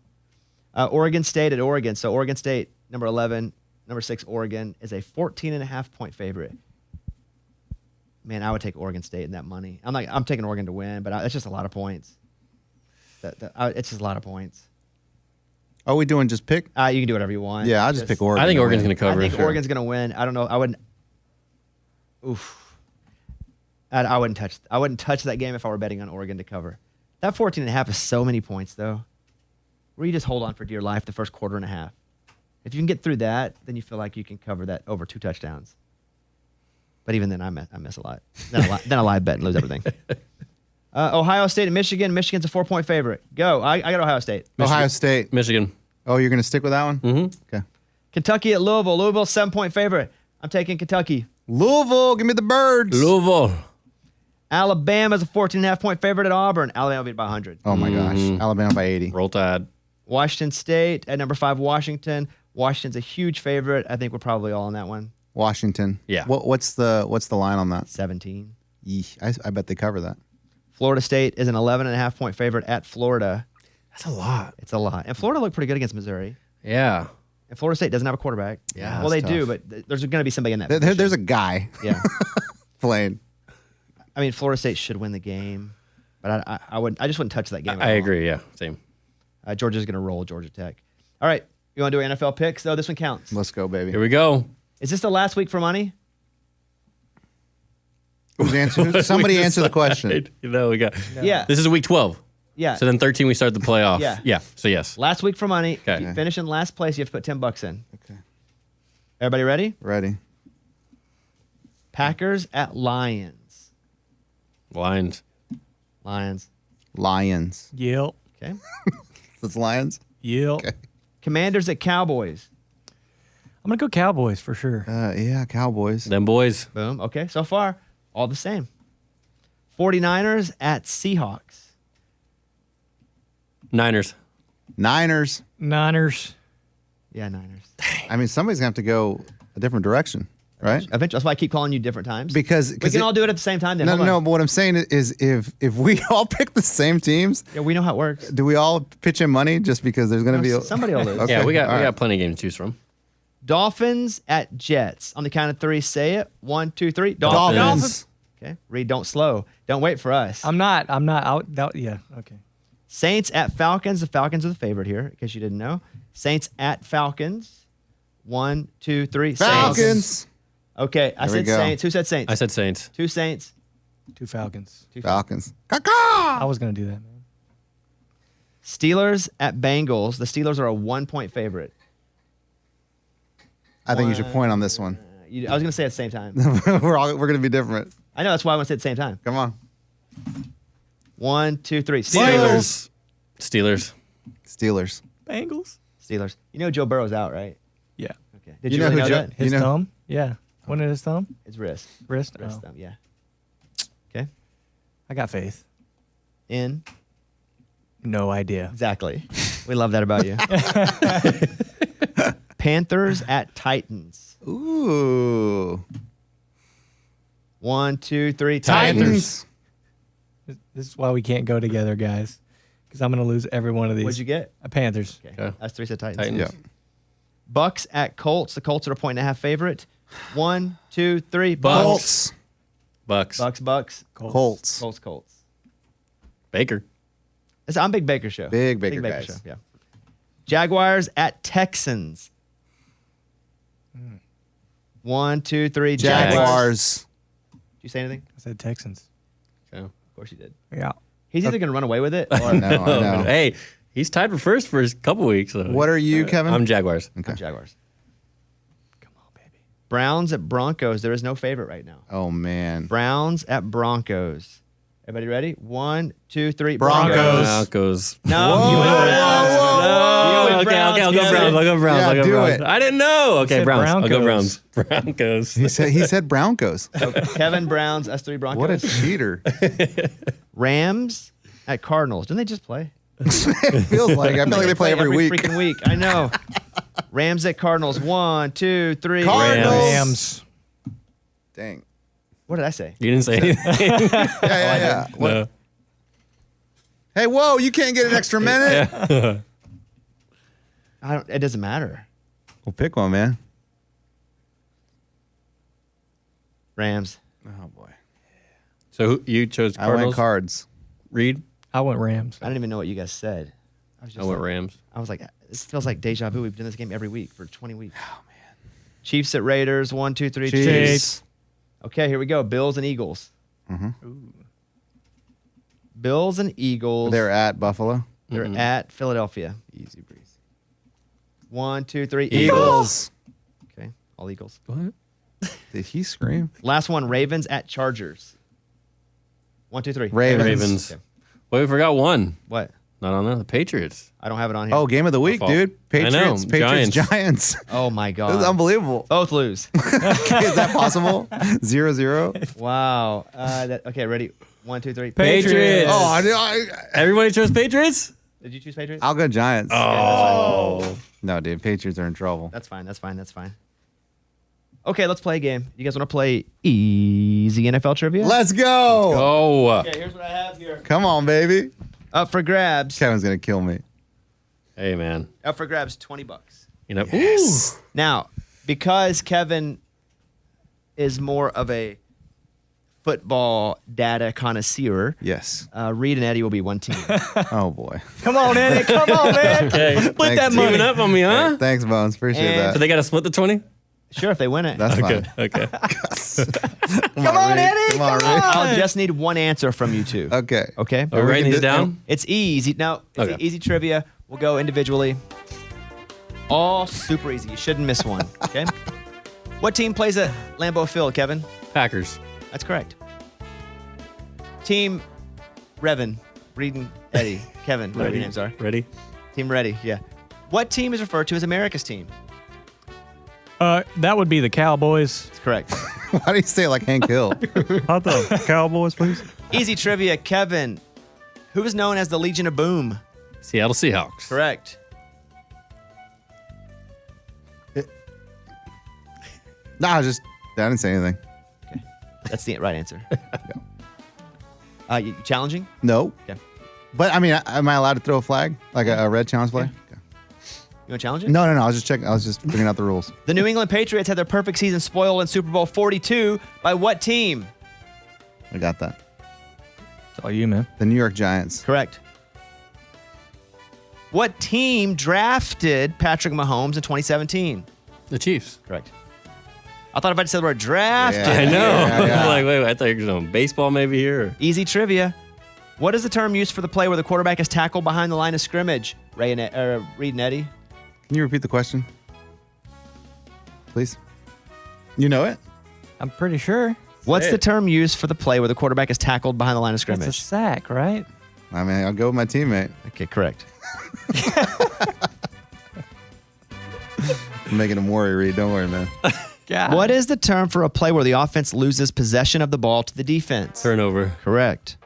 Speaker 2: Oregon State at Oregon. So Oregon State, number 11, number 6, Oregon, is a 14.5-point favorite. Man, I would take Oregon State in that money. I'm taking Oregon to win, but it's just a lot of points. It's just a lot of points.
Speaker 3: Are we doing just pick?
Speaker 2: You can do whatever you want.
Speaker 3: Yeah, I'll just pick Oregon.
Speaker 4: I think
Speaker 3: to
Speaker 4: Oregon's
Speaker 3: win.
Speaker 4: going to cover.
Speaker 2: I think
Speaker 4: Sure.
Speaker 2: Oregon's going to win. I don't know. I wouldn't. Oof. I wouldn't touch. I wouldn't touch that game if I were betting on Oregon to cover. That 14.5 is so many points, though. Where you just hold on for dear life the first quarter and a half. If you can get through that, then you feel like you can cover that over 2 touchdowns. But even then, I miss a lot. Then I lie bet and lose everything. Ohio State and Michigan. Michigan's a 4-point favorite. Go. I got Ohio State.
Speaker 3: Ohio State.
Speaker 4: Michigan.
Speaker 3: Oh, you're going to stick with that one?
Speaker 4: Mm-hmm.
Speaker 3: Okay.
Speaker 2: Kentucky at Louisville. Louisville 7-point favorite. I'm taking Kentucky.
Speaker 3: Louisville, give me the birds.
Speaker 4: Louisville.
Speaker 2: Alabama's a 14.5-point favorite at Auburn. Alabama beat by 100.
Speaker 3: Oh my gosh, Alabama by 80.
Speaker 4: Roll Tide.
Speaker 2: Washington State at number 5, Washington. Washington's a huge favorite. I think we're probably all on that one.
Speaker 3: Washington.
Speaker 4: Yeah.
Speaker 3: What's the line on that?
Speaker 2: 17.
Speaker 3: Yeesh, I bet they cover that.
Speaker 2: Florida State is an 11.5-point favorite at Florida.
Speaker 4: That's a lot.
Speaker 2: It's a lot. And Florida looked pretty good against Missouri.
Speaker 4: Yeah.
Speaker 2: And Florida State doesn't have a quarterback.
Speaker 4: Yeah,
Speaker 2: Well, they
Speaker 4: that's
Speaker 2: do,
Speaker 4: tough.
Speaker 2: but there's going to be somebody in that
Speaker 3: There,
Speaker 2: position.
Speaker 3: there's a guy
Speaker 2: Yeah.
Speaker 3: playing.
Speaker 2: I mean, Florida State should win the game, but I just wouldn't touch that game.
Speaker 4: I agree. Yeah. Same.
Speaker 2: Georgia's going to roll Georgia Tech. All right. You want to do an NFL picks? Though this one counts.
Speaker 3: Let's go, baby.
Speaker 4: Here we go.
Speaker 2: Is this the last week for money?
Speaker 3: Somebody answer the question.
Speaker 4: You know, we got.
Speaker 2: Yeah.
Speaker 4: This is week 12.
Speaker 2: Yeah.
Speaker 4: So then 13 we start the playoff.
Speaker 2: Yeah.
Speaker 4: Yeah. So yes.
Speaker 2: Last week for money.
Speaker 4: Okay.
Speaker 2: If you finish in last place, you have to put $10 in.
Speaker 3: Okay.
Speaker 2: Everybody ready?
Speaker 3: Ready.
Speaker 2: Packers at Lions.
Speaker 4: Lions.
Speaker 2: Lions.
Speaker 3: Lions.
Speaker 8: Yep.
Speaker 2: Okay.
Speaker 3: That's Lions?
Speaker 8: Yep.
Speaker 3: Okay.
Speaker 2: Commanders at Cowboys.
Speaker 8: I'm gonna go Cowboys for sure.
Speaker 3: Yeah, Cowboys.
Speaker 4: Them boys.
Speaker 2: Boom. Okay. So far, all the same. 49ers at Seahawks.
Speaker 4: Niners.
Speaker 3: Niners.
Speaker 2: Yeah, Niners.
Speaker 3: I mean, somebody's gonna have to go a different direction, right?
Speaker 2: Eventually, that's why I keep calling you different times.
Speaker 3: Because
Speaker 2: we can all do it at the same time. Then. Hold on.
Speaker 3: no. But what I'm saying is, if we all pick the same teams,
Speaker 2: Yeah, we know how it works.
Speaker 3: do we all pitch in money just because there's gonna be
Speaker 2: Somebody will lose.
Speaker 3: Okay,
Speaker 4: Yeah, we got
Speaker 3: all right.
Speaker 4: plenty of games to choose from.
Speaker 2: Dolphins at Jets. On the count of 3, say it. 1, 2, 3.
Speaker 3: Dolphins.
Speaker 2: Okay. Reid, don't slow. Don't wait for us.
Speaker 8: I'm not out. Yeah. Okay.
Speaker 2: Saints at Falcons. The Falcons are the favorite here, in case you didn't know. Saints at Falcons. 1, 2, 3.
Speaker 3: Falcons.
Speaker 2: Saints. Okay, I
Speaker 3: There we
Speaker 2: said
Speaker 3: go.
Speaker 2: Saints. Who said Saints?
Speaker 4: I said Saints.
Speaker 2: 2 Saints.
Speaker 8: 2 Falcons.
Speaker 3: Falcons.
Speaker 8: I was gonna do that, man.
Speaker 2: Steelers at Bengals. The Steelers are a 1-point favorite.
Speaker 3: I think you should point on this one.
Speaker 2: I was going to say at the same time.
Speaker 3: we're gonna be different.
Speaker 2: I know, that's why I want to say at the same time.
Speaker 3: Come on.
Speaker 2: 1, 2, 3.
Speaker 4: Steelers.
Speaker 8: Bengals.
Speaker 2: Steelers. You know Joe Burrow's out, right?
Speaker 8: Yeah.
Speaker 2: Okay. Did
Speaker 3: You
Speaker 2: you,
Speaker 3: know
Speaker 2: really
Speaker 3: who
Speaker 2: know
Speaker 3: Joe-
Speaker 2: that?
Speaker 8: His
Speaker 3: You know-
Speaker 8: thumb. Yeah. When did his thumb?
Speaker 2: It's wrist.
Speaker 8: Wrist.
Speaker 2: Wrist
Speaker 8: Oh.
Speaker 2: thumb, yeah. Okay.
Speaker 8: I got faith.
Speaker 2: In.
Speaker 8: No idea.
Speaker 2: Exactly. We love that about you. Panthers at Titans.
Speaker 3: Ooh.
Speaker 2: 1, 2, 3.
Speaker 3: Titans.
Speaker 8: This is why we can't go together, guys. Because I'm gonna lose every one of these.
Speaker 2: What'd you get?
Speaker 8: Panthers.
Speaker 2: Okay.
Speaker 4: Okay.
Speaker 2: That's 3 said Titans.
Speaker 4: Titans.
Speaker 3: Yeah.
Speaker 2: Bucks at Colts. The Colts are a 1.5 favorite. 1, 2, 3.
Speaker 4: Bucks. Bucks.
Speaker 2: Bucks.
Speaker 3: Colts.
Speaker 2: Colts.
Speaker 4: Baker.
Speaker 2: I'm Big Baker show.
Speaker 3: Big Baker guys.
Speaker 2: show. Yeah. Jaguars at Texans. 1, 2, 3.
Speaker 3: Jaguars.
Speaker 2: Did you say anything?
Speaker 8: I said Texans.
Speaker 4: Okay.
Speaker 2: Of course you did.
Speaker 8: Yeah.
Speaker 2: He's either going to run away with it
Speaker 3: I
Speaker 2: or
Speaker 3: know. I know.
Speaker 4: Hey, he's tied for first for a couple weeks. So.
Speaker 3: What are you, Kevin?
Speaker 4: I'm Jaguars.
Speaker 3: Okay.
Speaker 2: Jaguars.
Speaker 8: Come on, baby.
Speaker 2: Browns at Broncos. There is no favorite right now.
Speaker 3: Oh man.
Speaker 2: Browns at Broncos. Everybody ready? 1, 2, 3.
Speaker 3: Broncos.
Speaker 4: Broncos.
Speaker 2: No, you went Browns.
Speaker 4: No,
Speaker 2: You went
Speaker 4: okay, I'll go
Speaker 2: Kevin.
Speaker 4: Browns. I'll go Browns.
Speaker 3: Yeah,
Speaker 4: I'll go
Speaker 3: do
Speaker 4: Browns.
Speaker 3: it.
Speaker 4: I didn't know. Okay,
Speaker 8: said
Speaker 4: Browns. I'll go Browns.
Speaker 8: Broncos.
Speaker 4: Broncos.
Speaker 3: He said Broncos.
Speaker 2: Kevin Browns. That's 3 Broncos.
Speaker 3: What a cheater.
Speaker 2: Rams at Cardinals. Didn't they just play?
Speaker 3: It feels like I feel like they play every week.
Speaker 2: freaking week. I know. Rams at Cardinals. 1, 2, 3.
Speaker 3: Cardinals.
Speaker 8: Rams.
Speaker 3: Dang.
Speaker 2: What did I say?
Speaker 4: You didn't say anything.
Speaker 3: Yeah. What-
Speaker 4: No.
Speaker 3: Hey, whoa! You can't get an extra minute.
Speaker 2: It doesn't matter.
Speaker 3: Well, pick one, man.
Speaker 2: Rams.
Speaker 3: Oh boy.
Speaker 4: So you chose
Speaker 3: I went
Speaker 4: Cardinals?
Speaker 3: cards.
Speaker 4: Reed?
Speaker 8: I went Rams.
Speaker 2: I didn't even know what you guys said. I was
Speaker 4: I
Speaker 2: just
Speaker 4: went
Speaker 2: like,
Speaker 4: Rams.
Speaker 2: I was like, this feels like deja vu. We've done this game every week for 20 weeks. Oh man. Chiefs at Raiders. 1, 2, 3.
Speaker 3: Chiefs.
Speaker 2: Okay, here we go. Bills and Eagles. Bills and Eagles.
Speaker 3: They're at Buffalo.
Speaker 2: They're at Philadelphia.
Speaker 3: Easy breeze.
Speaker 2: 1, 2, 3.
Speaker 3: Eagles.
Speaker 2: Okay, all Eagles.
Speaker 4: What?
Speaker 3: Did he scream?
Speaker 2: Last one. Ravens at Chargers. 1, 2, 3.
Speaker 4: Ravens.
Speaker 2: Okay.
Speaker 4: Well, we forgot one.
Speaker 2: What?
Speaker 4: Not on there. The Patriots.
Speaker 2: I don't have it on here.
Speaker 3: Oh, game of the week,
Speaker 4: fault.
Speaker 3: dude. Patriots.
Speaker 4: know.
Speaker 3: Patriots.
Speaker 4: Giants.
Speaker 3: Giants.
Speaker 2: Oh my God.
Speaker 3: This is unbelievable.
Speaker 2: Both lose.
Speaker 3: Is that possible? 0-0.
Speaker 2: Wow. Okay, ready? 1, 2, 3.
Speaker 4: Patriots.
Speaker 3: Oh,
Speaker 4: Everybody chose Patriots?
Speaker 2: Did you choose Patriots?
Speaker 3: I'll go Giants.
Speaker 4: Oh.
Speaker 3: No, dude. Patriots are in trouble.
Speaker 2: That's fine. Okay, let's play a game. You guys want to play easy NFL trivia?
Speaker 3: Let's go.
Speaker 4: Oh.
Speaker 2: Okay, here's what I have here.
Speaker 3: Come on, baby.
Speaker 2: Up for grabs.
Speaker 3: Kevin's going to kill me.
Speaker 4: Hey, man.
Speaker 2: Up for grabs, $20.
Speaker 4: You know,
Speaker 2: Now, because Kevin is more of a football data connoisseur,
Speaker 3: Yes.
Speaker 2: Reid and Eddie will be one team.
Speaker 3: Oh, boy.
Speaker 8: Come on, Eddie. Come on, man.
Speaker 4: okay.
Speaker 8: Split
Speaker 3: Thanks,
Speaker 8: that
Speaker 3: dude.
Speaker 8: money.
Speaker 4: Moving up on me, huh?
Speaker 3: Thanks, Bones. Appreciate
Speaker 2: And-
Speaker 4: So
Speaker 3: that.
Speaker 4: they got to split the 20?
Speaker 2: Sure, if they win it.
Speaker 3: That's
Speaker 4: Okay.
Speaker 3: fine.
Speaker 4: Okay.
Speaker 3: Come on,
Speaker 8: Eddie,
Speaker 3: Come on,
Speaker 8: come
Speaker 3: Rick.
Speaker 2: I'll just need one answer from you two.
Speaker 3: Okay.
Speaker 2: Okay?
Speaker 4: Are we writing
Speaker 3: can
Speaker 4: these
Speaker 3: do-
Speaker 4: down?
Speaker 2: It's easy. No, it's
Speaker 4: Okay.
Speaker 2: easy trivia. We'll go individually. All super easy. You shouldn't miss one. Okay? What team plays at Lambeau Field, Kevin?
Speaker 4: Packers.
Speaker 2: That's correct. Team Revan, Reid and Eddie, Kevin, whatever your names are.
Speaker 4: Ready?
Speaker 2: Team Ready, yeah. What team is referred to as America's team?
Speaker 8: That would be the Cowboys.
Speaker 2: That's correct.
Speaker 3: Why do you say it like Hank Hill?
Speaker 9: Hot dog. Cowboys, please.
Speaker 2: Easy trivia, Kevin. Who is known as the Legion of Boom?
Speaker 4: Seattle Seahawks.
Speaker 2: Correct.
Speaker 3: No, I didn't say anything.
Speaker 2: That's the right answer. You challenging?
Speaker 3: No.
Speaker 2: Okay.
Speaker 3: But I mean, am I allowed to throw a flag? Like a red challenge flag? Okay.
Speaker 2: You want to challenge it?
Speaker 3: No. I was just checking. I was just figuring out the rules.
Speaker 2: The New England Patriots had their perfect season spoiled in Super Bowl 42 by what team?
Speaker 3: I got that.
Speaker 8: It's all you, man.
Speaker 3: The New York Giants.
Speaker 2: Correct. What team drafted Patrick Mahomes in 2017?
Speaker 4: The Chiefs.
Speaker 2: Correct. I thought if I just said the word drafted.
Speaker 3: Yeah.
Speaker 4: I know.
Speaker 3: Yeah, yeah.
Speaker 4: Like, wait, I thought you were doing baseball maybe here.
Speaker 2: Easy trivia. What is the term used for the play where the quarterback is tackled behind the line of scrimmage? Reid and Eddie.
Speaker 3: Can you repeat the question? Please. You know it?
Speaker 8: I'm pretty sure.
Speaker 2: What's the term used for the play where the quarterback is tackled behind the line of
Speaker 8: It's a
Speaker 2: scrimmage?
Speaker 8: sack, right?
Speaker 3: I mean, I'll go with my teammate.
Speaker 2: Okay, correct.
Speaker 3: I'm making him worry, Reid. Don't worry, man.
Speaker 8: God.
Speaker 2: What is the term for a play where the offense loses possession of the ball to the defense?
Speaker 4: Turnover.
Speaker 2: Correct.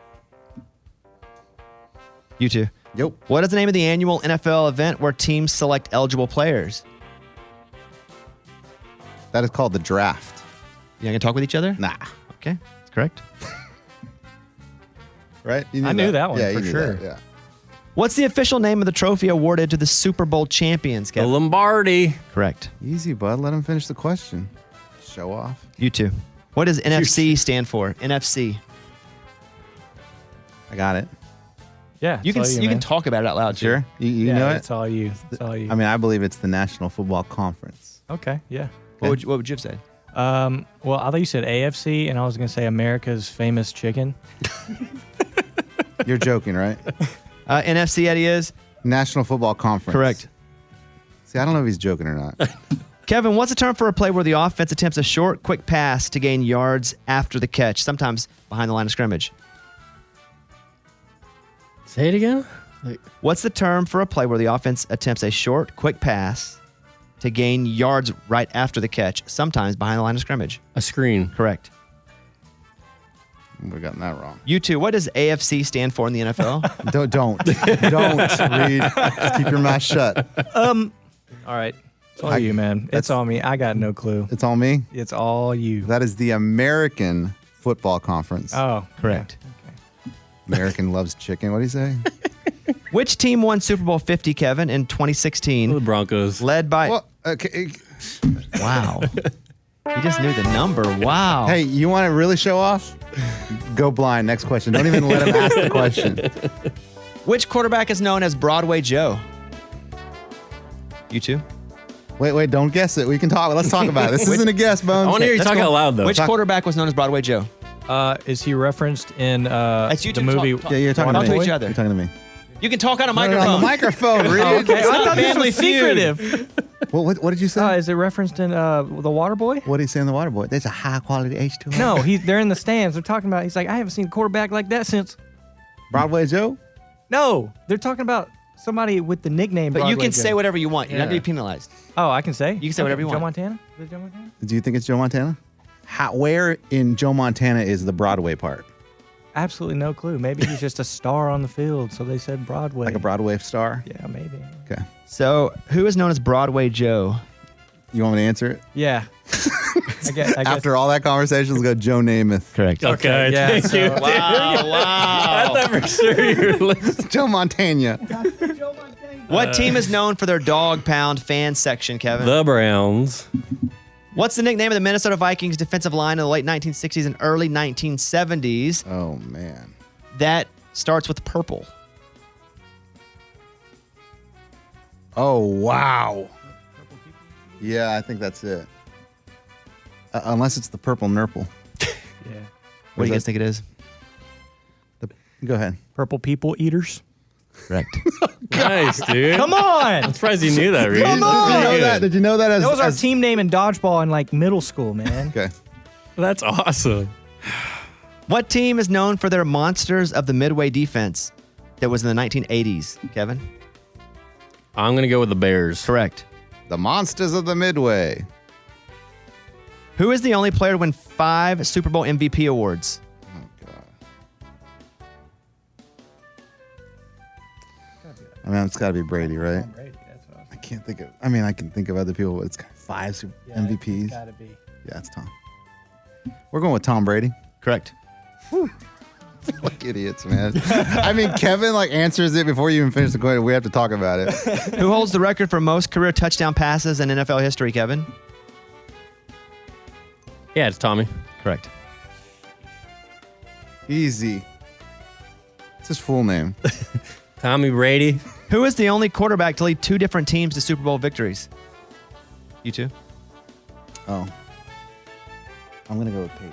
Speaker 2: You two.
Speaker 3: Yep.
Speaker 2: What is the name of the annual NFL event where teams select eligible players?
Speaker 3: That is called the draft.
Speaker 2: You gonna talk with each other?
Speaker 3: Nah.
Speaker 2: Okay, that's correct.
Speaker 3: Right? You
Speaker 8: I knew that one
Speaker 3: yeah,
Speaker 8: for
Speaker 3: you knew
Speaker 8: sure.
Speaker 3: that, yeah.
Speaker 2: What's the official name of the trophy awarded to the Super Bowl champions,
Speaker 4: The
Speaker 2: Kevin?
Speaker 4: Lombardi.
Speaker 2: Correct.
Speaker 3: Easy, bud. Let him finish the question. Show off.
Speaker 2: You two. What does NFC stand for? NFC.
Speaker 3: I got it.
Speaker 8: Yeah.
Speaker 2: You can
Speaker 8: it's all
Speaker 2: you can
Speaker 8: man.
Speaker 2: talk about it out loud. too.
Speaker 3: Sure? You
Speaker 8: Yeah,
Speaker 3: know it?
Speaker 8: It's all you. It's all you.
Speaker 3: I mean, I believe it's the National Football Conference.
Speaker 8: okay. Yeah.
Speaker 2: What would you have said?
Speaker 8: Well, I thought you said AFC, and I was going to say America's famous chicken.
Speaker 3: You're joking, right?
Speaker 2: NFC, Eddie is
Speaker 3: National Football Conference.
Speaker 2: correct.
Speaker 3: See, I don't know if he's joking or not.
Speaker 2: Kevin, what's the term for a play where the offense attempts a short, quick pass to gain yards after the catch, sometimes behind the line of scrimmage?
Speaker 4: Say it again.
Speaker 2: What's the term for a play where the offense attempts a short, quick pass to gain yards right after the catch, sometimes behind the line of scrimmage?
Speaker 4: A screen.
Speaker 2: Correct.
Speaker 3: We've gotten that wrong.
Speaker 2: You two, what does AFC stand for in the NFL?
Speaker 3: Don't, Reid. Just keep your mouth shut.
Speaker 8: All right. It's all you, man. It's
Speaker 3: that's-
Speaker 8: all me. I got no clue.
Speaker 3: It's all me.
Speaker 8: It's all you.
Speaker 3: That is the American Football Conference.
Speaker 8: Oh,
Speaker 2: Correct.
Speaker 3: American loves chicken. What do you say?
Speaker 2: Which team won Super Bowl 50, Kevin, in 2016?
Speaker 4: The Broncos.
Speaker 2: Led by.
Speaker 3: Well, okay.
Speaker 2: Wow. He just knew the number. Wow.
Speaker 3: Hey, you want to really show off? Go blind. Next question. Don't even let him ask the question.
Speaker 2: Which quarterback is known as Broadway Joe? You two?
Speaker 3: Wait. Don't guess it. We can talk. Let's talk about it. This isn't a guess, Bones.
Speaker 4: I want to hear you
Speaker 2: Let's
Speaker 4: talk
Speaker 2: go.
Speaker 4: out loud, though.
Speaker 2: Which quarterback was known as Broadway Joe?
Speaker 8: Is he referenced in
Speaker 2: That's you
Speaker 8: the
Speaker 2: two
Speaker 8: movie?
Speaker 2: talk.
Speaker 3: Yeah, you're talking
Speaker 2: Talk
Speaker 3: to
Speaker 2: to
Speaker 3: me.
Speaker 2: each other.
Speaker 3: You're talking to me.
Speaker 2: You can talk on a
Speaker 3: No,
Speaker 2: microphone.
Speaker 3: on the microphone, Reid.
Speaker 8: Okay,
Speaker 2: It's
Speaker 8: I
Speaker 2: not
Speaker 8: thought this
Speaker 2: Family
Speaker 8: was
Speaker 2: Feud.
Speaker 8: secretive.
Speaker 3: What did you say?
Speaker 8: Is it referenced in The Waterboy?
Speaker 3: What did he say in the Waterboy? There's a high quality H2O.
Speaker 8: No, they're in the stands. They're talking about. He's like, I haven't seen a quarterback like that since.
Speaker 3: Broadway Joe?
Speaker 8: No, they're talking about somebody with the nickname.
Speaker 2: But you
Speaker 8: Broadway
Speaker 2: can
Speaker 8: Joe.
Speaker 2: say whatever you want. You're not
Speaker 3: Yeah.
Speaker 2: going to be penalized.
Speaker 8: Oh, I can say.
Speaker 2: You can say whatever you
Speaker 8: Joe
Speaker 2: want.
Speaker 8: Montana? Is it Joe Montana?
Speaker 3: Do you think it's Joe Montana? Where in Joe Montana is the Broadway part?
Speaker 8: Absolutely no clue. Maybe he's just a star on the field, so they said Broadway.
Speaker 3: Like a Broadway star?
Speaker 8: Yeah, maybe.
Speaker 3: Okay.
Speaker 2: So, who is known as Broadway Joe?
Speaker 3: You want me to answer it?
Speaker 8: Yeah. I guess.
Speaker 3: After all that conversation, let's go Joe Namath.
Speaker 2: Correct.
Speaker 4: Okay,
Speaker 8: yeah,
Speaker 4: thank
Speaker 8: so-
Speaker 4: you.
Speaker 2: Wow.
Speaker 4: I thought for sure you were listening.
Speaker 3: Joe Montana.
Speaker 2: What team is known for their dog pound fan section, Kevin?
Speaker 4: The Browns.
Speaker 2: What's the nickname of the Minnesota Vikings defensive line in the late 1960s and early 1970s
Speaker 3: Oh, man.
Speaker 2: that starts with purple?
Speaker 3: Oh, wow. Yeah, I think that's it. Unless it's the purple nurple.
Speaker 8: Yeah.
Speaker 2: What do you
Speaker 3: that?
Speaker 2: guys think it is?
Speaker 3: Go ahead.
Speaker 8: Purple people eaters.
Speaker 2: Correct.
Speaker 4: Nice, dude.
Speaker 8: Come on.
Speaker 4: I'm surprised you knew that, Reid.
Speaker 8: Come
Speaker 4: That's
Speaker 8: on.
Speaker 4: pretty
Speaker 3: Did you know
Speaker 4: good.
Speaker 3: that? Did you know that as
Speaker 8: That was our
Speaker 3: as-
Speaker 8: team name in dodgeball in like middle school, man.
Speaker 3: Okay.
Speaker 4: That's awesome.
Speaker 2: What team is known for their monsters of the midway defense that was in the 1980s, Kevin?
Speaker 4: I'm going to go with the Bears.
Speaker 2: Correct.
Speaker 3: The Monsters of the Midway.
Speaker 2: Who is the only player to win 5 Super Bowl MVP awards?
Speaker 3: Oh God. I mean, it's got to be Brady, right?
Speaker 8: Brady, that's what I was
Speaker 3: I can't think of. I mean, I can think of other people, but it's got 5 MVPs.
Speaker 8: It's gotta be.
Speaker 3: Yeah, it's Tom. We're going with Tom Brady.
Speaker 2: Correct.
Speaker 3: Like idiots, man. I mean, Kevin like answers it before you even finish the question. We have to talk about it.
Speaker 2: Who holds the record for most career touchdown passes in NFL history, Kevin?
Speaker 4: Yeah, it's Tommy.
Speaker 2: Correct.
Speaker 3: Easy. It's his full name.
Speaker 4: Tommy Brady.
Speaker 2: Who is the only quarterback to lead 2 different teams to Super Bowl victories? You two?
Speaker 3: Oh. I'm going to go with Peyton,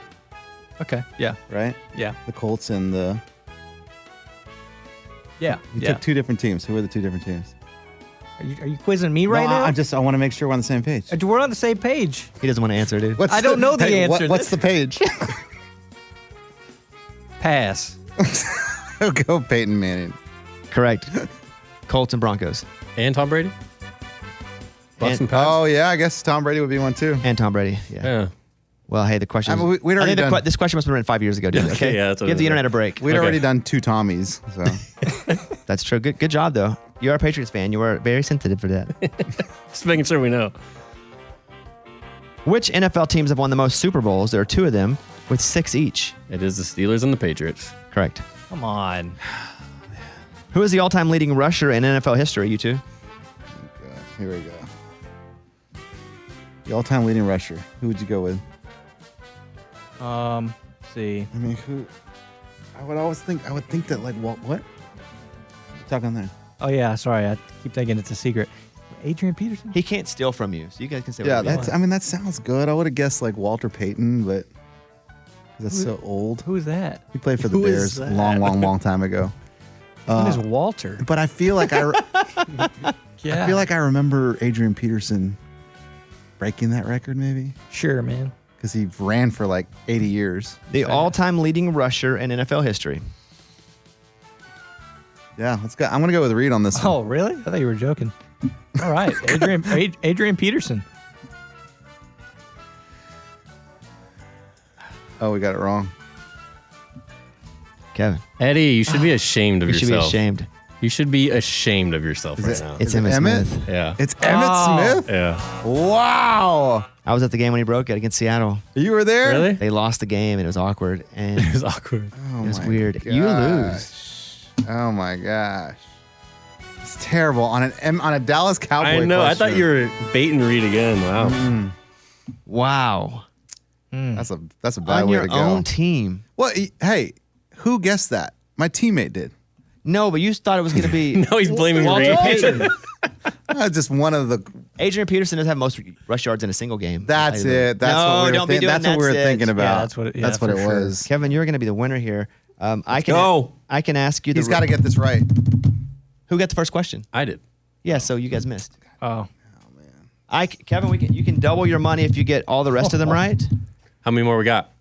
Speaker 2: Okay. Yeah.
Speaker 3: right?
Speaker 8: Yeah.
Speaker 3: The Colts and the...
Speaker 8: Yeah.
Speaker 3: He
Speaker 8: Yeah.
Speaker 3: took 2 different teams. Who are the 2 different teams?
Speaker 8: Are you quizzing me right now?
Speaker 3: I want to make sure we're on the same page.
Speaker 8: We're on the same page.
Speaker 2: He doesn't want to answer, dude.
Speaker 8: I don't know the answer.
Speaker 3: What's the page?
Speaker 8: Pass.
Speaker 3: Go Peyton Manning.
Speaker 2: Correct. Colts and Broncos.
Speaker 4: And Tom Brady? Bucks and Pats?
Speaker 3: Oh, yeah. I guess Tom Brady would be one, too.
Speaker 2: And Tom Brady. Yeah.
Speaker 4: Yeah.
Speaker 2: Well, hey, the question.
Speaker 3: I mean, we'd
Speaker 2: I
Speaker 3: already
Speaker 2: think
Speaker 3: done-
Speaker 2: this question must have been written 5 years ago, dude.
Speaker 4: Okay,
Speaker 2: Okay.
Speaker 4: yeah, that's what
Speaker 2: Give
Speaker 4: it
Speaker 2: the
Speaker 4: is.
Speaker 2: internet a break.
Speaker 3: We'd
Speaker 4: Okay.
Speaker 3: already done 2 Tommies, so...
Speaker 2: That's true. Good job, though. You are a Patriots fan. You are very sensitive for that.
Speaker 4: Just making sure we know.
Speaker 2: Which NFL teams have won the most Super Bowls? There are 2 of them with 6 each.
Speaker 4: It is the Steelers and the Patriots.
Speaker 2: Correct.
Speaker 8: Come on.
Speaker 2: Who is the all-time leading rusher in NFL history? You two?
Speaker 3: God, here we go. The all-time leading rusher. Who would you go with?
Speaker 8: See.
Speaker 3: I mean, who? I would think that like what? What? Talking there.
Speaker 8: Oh yeah, sorry. I keep thinking it's a secret. Adrian Peterson.
Speaker 2: He can't steal from you, so you guys can say
Speaker 3: Yeah,
Speaker 2: whatever you
Speaker 3: that's.
Speaker 2: want.
Speaker 3: I mean, that sounds good. I would have guessed like Walter Payton, but that's so old.
Speaker 8: Who is that?
Speaker 3: He played for the
Speaker 8: Who is
Speaker 3: Bears a
Speaker 8: that?
Speaker 3: long time ago.
Speaker 8: Who is Walter?
Speaker 3: But I feel like I
Speaker 8: Yeah.
Speaker 3: feel like I remember Adrian Peterson breaking that record, maybe
Speaker 8: Sure, man.
Speaker 3: because he ran for like 80 years.
Speaker 2: The all-time leading rusher in NFL history.
Speaker 3: Yeah, let's go. I'm gonna go with Reid on this one.
Speaker 8: Oh, really? I thought you were joking. All right, Adrian Peterson.
Speaker 3: Oh, we got it wrong.
Speaker 2: Kevin.
Speaker 4: Eddie, you should be ashamed of
Speaker 2: You should be
Speaker 4: yourself.
Speaker 2: ashamed.
Speaker 4: You should be ashamed of yourself right now.
Speaker 2: It's
Speaker 3: Is it
Speaker 2: Emmitt
Speaker 3: Emmett?
Speaker 2: Smith.
Speaker 4: Yeah.
Speaker 3: It's Emmett
Speaker 8: Oh.
Speaker 3: Smith.
Speaker 4: Yeah.
Speaker 3: Wow,
Speaker 2: I was at the game when he broke it against Seattle.
Speaker 3: you were there.
Speaker 4: Really?
Speaker 2: They lost the game and it was awkward and
Speaker 4: It was awkward.
Speaker 3: Oh
Speaker 2: it was
Speaker 3: my
Speaker 2: weird. You lose.
Speaker 3: gosh. Oh my gosh. It's terrible on a Dallas Cowboy.
Speaker 4: I know. I
Speaker 3: question.
Speaker 4: thought you were baiting Reid again. Wow.
Speaker 2: Wow.
Speaker 3: That's a bad
Speaker 2: On
Speaker 3: way
Speaker 2: your
Speaker 3: to go.
Speaker 2: own team.
Speaker 3: Well, hey, who guessed that? My teammate did.
Speaker 2: No, but you thought it was going to be
Speaker 4: No, he's blaming
Speaker 2: Walter
Speaker 4: Reid.
Speaker 2: Payton.
Speaker 3: Just one of the.
Speaker 2: Adrian Peterson doesn't have most rush yards in a single game.
Speaker 3: That's it. That's
Speaker 2: No,
Speaker 3: what we were,
Speaker 2: don't be doing
Speaker 3: that's what we were
Speaker 2: that's it.
Speaker 3: thinking about.
Speaker 8: Yeah, that's what it- yeah,
Speaker 3: that's what
Speaker 8: for
Speaker 3: it
Speaker 8: sure.
Speaker 3: was.
Speaker 2: Kevin, you're going to be the winner here. I can
Speaker 4: go.
Speaker 2: I can ask you.
Speaker 3: He's got to get this right.
Speaker 2: Who got the first question?
Speaker 4: I did.
Speaker 2: Yeah, so you guys missed.
Speaker 8: Oh.
Speaker 2: Kevin, you can double your money if you get all the rest of them right.
Speaker 4: How many more we got?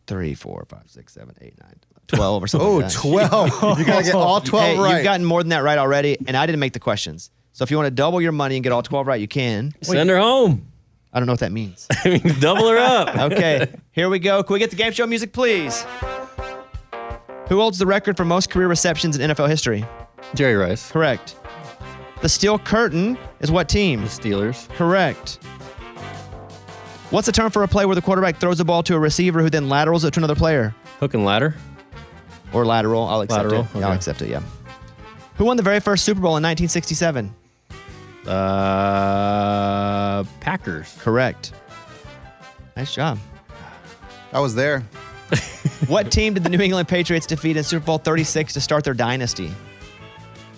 Speaker 2: 3, 4, 5, 6, 7, 8, 9, 12 or something.
Speaker 3: Oh,
Speaker 2: like that.
Speaker 3: 12. You got to get all 12
Speaker 2: Hey,
Speaker 3: right.
Speaker 2: You've gotten more than that right already, and I didn't make the questions. So if you want to double your money and get all 12 right, you can.
Speaker 4: Send her home.
Speaker 2: I don't know what that means.
Speaker 4: I mean, double her up.
Speaker 2: Okay, here we go. Can we get the game show music, please? Who holds the record for most career receptions in NFL history?
Speaker 4: Jerry Rice.
Speaker 2: Correct. The Steel Curtain is what team?
Speaker 4: The Steelers.
Speaker 2: Correct. What's the term for a play where the quarterback throws the ball to a receiver who then laterals it to another player?
Speaker 4: Hook and ladder.
Speaker 2: Or lateral. I'll accept
Speaker 4: Lateral,
Speaker 2: it. I'll
Speaker 4: okay.
Speaker 2: accept it, yeah. Who won the very first Super Bowl in 1967?
Speaker 4: Packers.
Speaker 2: Correct. Nice job.
Speaker 3: I was there.
Speaker 2: What team did the New England Patriots defeat in Super Bowl 36 to start their dynasty?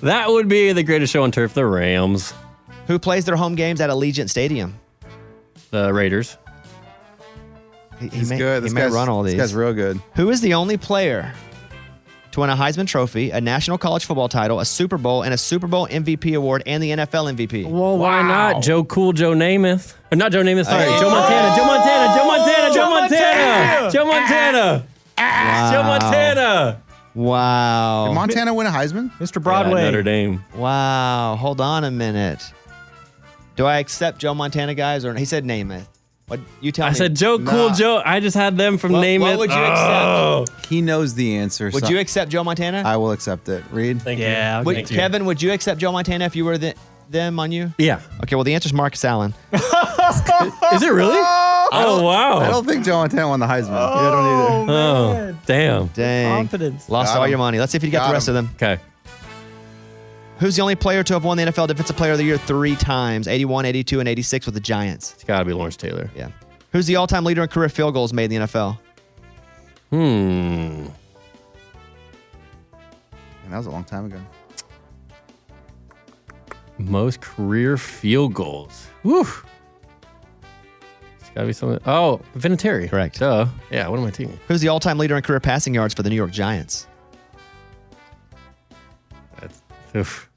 Speaker 4: That would be the greatest show on turf, the Rams.
Speaker 2: Who plays their home games at Allegiant Stadium?
Speaker 4: The Raiders.
Speaker 3: He's
Speaker 2: may,
Speaker 3: good.
Speaker 2: He may run all these.
Speaker 3: This guy's real good.
Speaker 2: Who is the only player to win a Heisman Trophy, a National College Football title, a Super Bowl, and a Super Bowl MVP award, and the NFL MVP?
Speaker 4: Well, why not? Joe Namath. Or not Joe Namath, sorry. Joe Montana. Joe Montana. Joe Montana. Joe Montana. Joe Montana. Joe Montana.
Speaker 2: Wow.
Speaker 3: Did Montana win a Heisman?
Speaker 8: Mr.
Speaker 4: Yeah,
Speaker 8: Broadway.
Speaker 4: Notre Dame.
Speaker 2: Wow. Hold on a minute. Do I accept Joe Montana, guys, or he said Namath? What you tell me?
Speaker 4: I said Joe Cool Joe. I just had them from Namath.
Speaker 2: What would you accept?
Speaker 3: He knows the answer.
Speaker 2: Would
Speaker 3: so
Speaker 2: you accept Joe Montana?
Speaker 3: I will accept it. Reid?
Speaker 4: Thank
Speaker 8: Yeah,
Speaker 4: you.
Speaker 8: I'll
Speaker 4: Thank you.
Speaker 2: Kevin, would you accept Joe Montana if you were them on you?
Speaker 4: Yeah.
Speaker 2: Okay, well, the answer is Marcus Allen.
Speaker 4: Is it really? Oh, wow.
Speaker 3: I don't think Joe Montana won the Heisman. I don't either.
Speaker 4: Oh, damn.
Speaker 2: Dang.
Speaker 8: Confidence.
Speaker 2: Lost
Speaker 3: Got
Speaker 2: all
Speaker 3: him.
Speaker 2: your money. Let's see if you got
Speaker 3: Got
Speaker 2: the rest
Speaker 3: him.
Speaker 2: of them.
Speaker 4: Okay.
Speaker 2: Who's the only player to have won the NFL Defensive Player of the Year 3 times, 81, 82, and 86 with the Giants?
Speaker 4: It's got to be Lawrence Taylor.
Speaker 2: Yeah. Who's the all-time leader in career field goals made in the NFL?
Speaker 3: And that was a long time ago.
Speaker 4: Most career field goals. Woo. It's got to be something. Oh, Vinatieri.
Speaker 2: Correct.
Speaker 4: Duh. Yeah, what am I taking?
Speaker 2: Who's the all-time leader in career passing yards for the New York Giants?
Speaker 4: That's. Oof.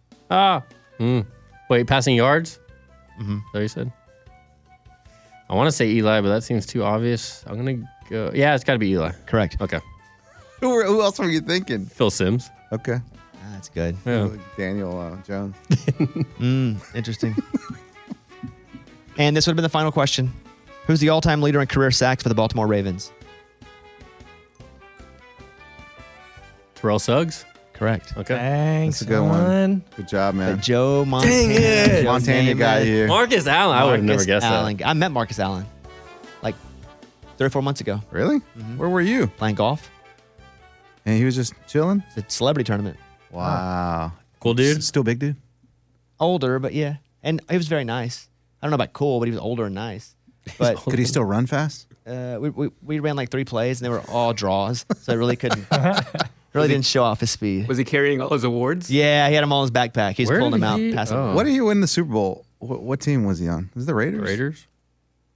Speaker 4: Wait, passing yards? Mm-hmm. Is that what you said? I want to say Eli, but that seems too obvious. I'm going to go. Yeah, it's got to be Eli.
Speaker 2: Correct.
Speaker 4: Okay.
Speaker 3: Who else were you thinking?
Speaker 4: Phil Simms.
Speaker 3: Okay.
Speaker 2: That's good.
Speaker 4: Yeah.
Speaker 3: Daniel Jones.
Speaker 2: Interesting. And this would have been the final question. Who's the all-time leader in career sacks for the Baltimore Ravens?
Speaker 4: Terrell Suggs.
Speaker 2: Correct.
Speaker 4: Okay.
Speaker 8: Thanks,
Speaker 3: That's a good one.
Speaker 8: son.
Speaker 3: Good job, man.
Speaker 2: Joe Montana.
Speaker 4: it.
Speaker 2: Joe
Speaker 3: Montana guy
Speaker 2: Namath.
Speaker 3: here.
Speaker 4: Marcus Allen. I would have never
Speaker 2: Marcus
Speaker 4: guessed
Speaker 2: Allen.
Speaker 4: that.
Speaker 2: I met Marcus Allen like 3 or 4 months ago
Speaker 3: Really? Where were you?
Speaker 2: playing golf.
Speaker 3: And he was just chilling?
Speaker 2: It's a celebrity tournament.
Speaker 3: Wow.
Speaker 4: Cool dude.
Speaker 3: Still big dude?
Speaker 2: Older, but yeah. And he was very nice. I don't know about cool, but he was older and nice. But
Speaker 3: Could he still run fast?
Speaker 2: we ran like 3 plays, and they were all draws. So I really couldn't, really didn't show off his speed.
Speaker 10: Was he carrying all his awards?
Speaker 2: Yeah, he had them all in his backpack. He's
Speaker 4: Where
Speaker 2: pulling
Speaker 4: did
Speaker 2: them out,
Speaker 4: he-
Speaker 2: passing them.
Speaker 4: oh.
Speaker 3: What did he win the Super Bowl? What team was he on? Was it the Raiders?
Speaker 4: Raiders.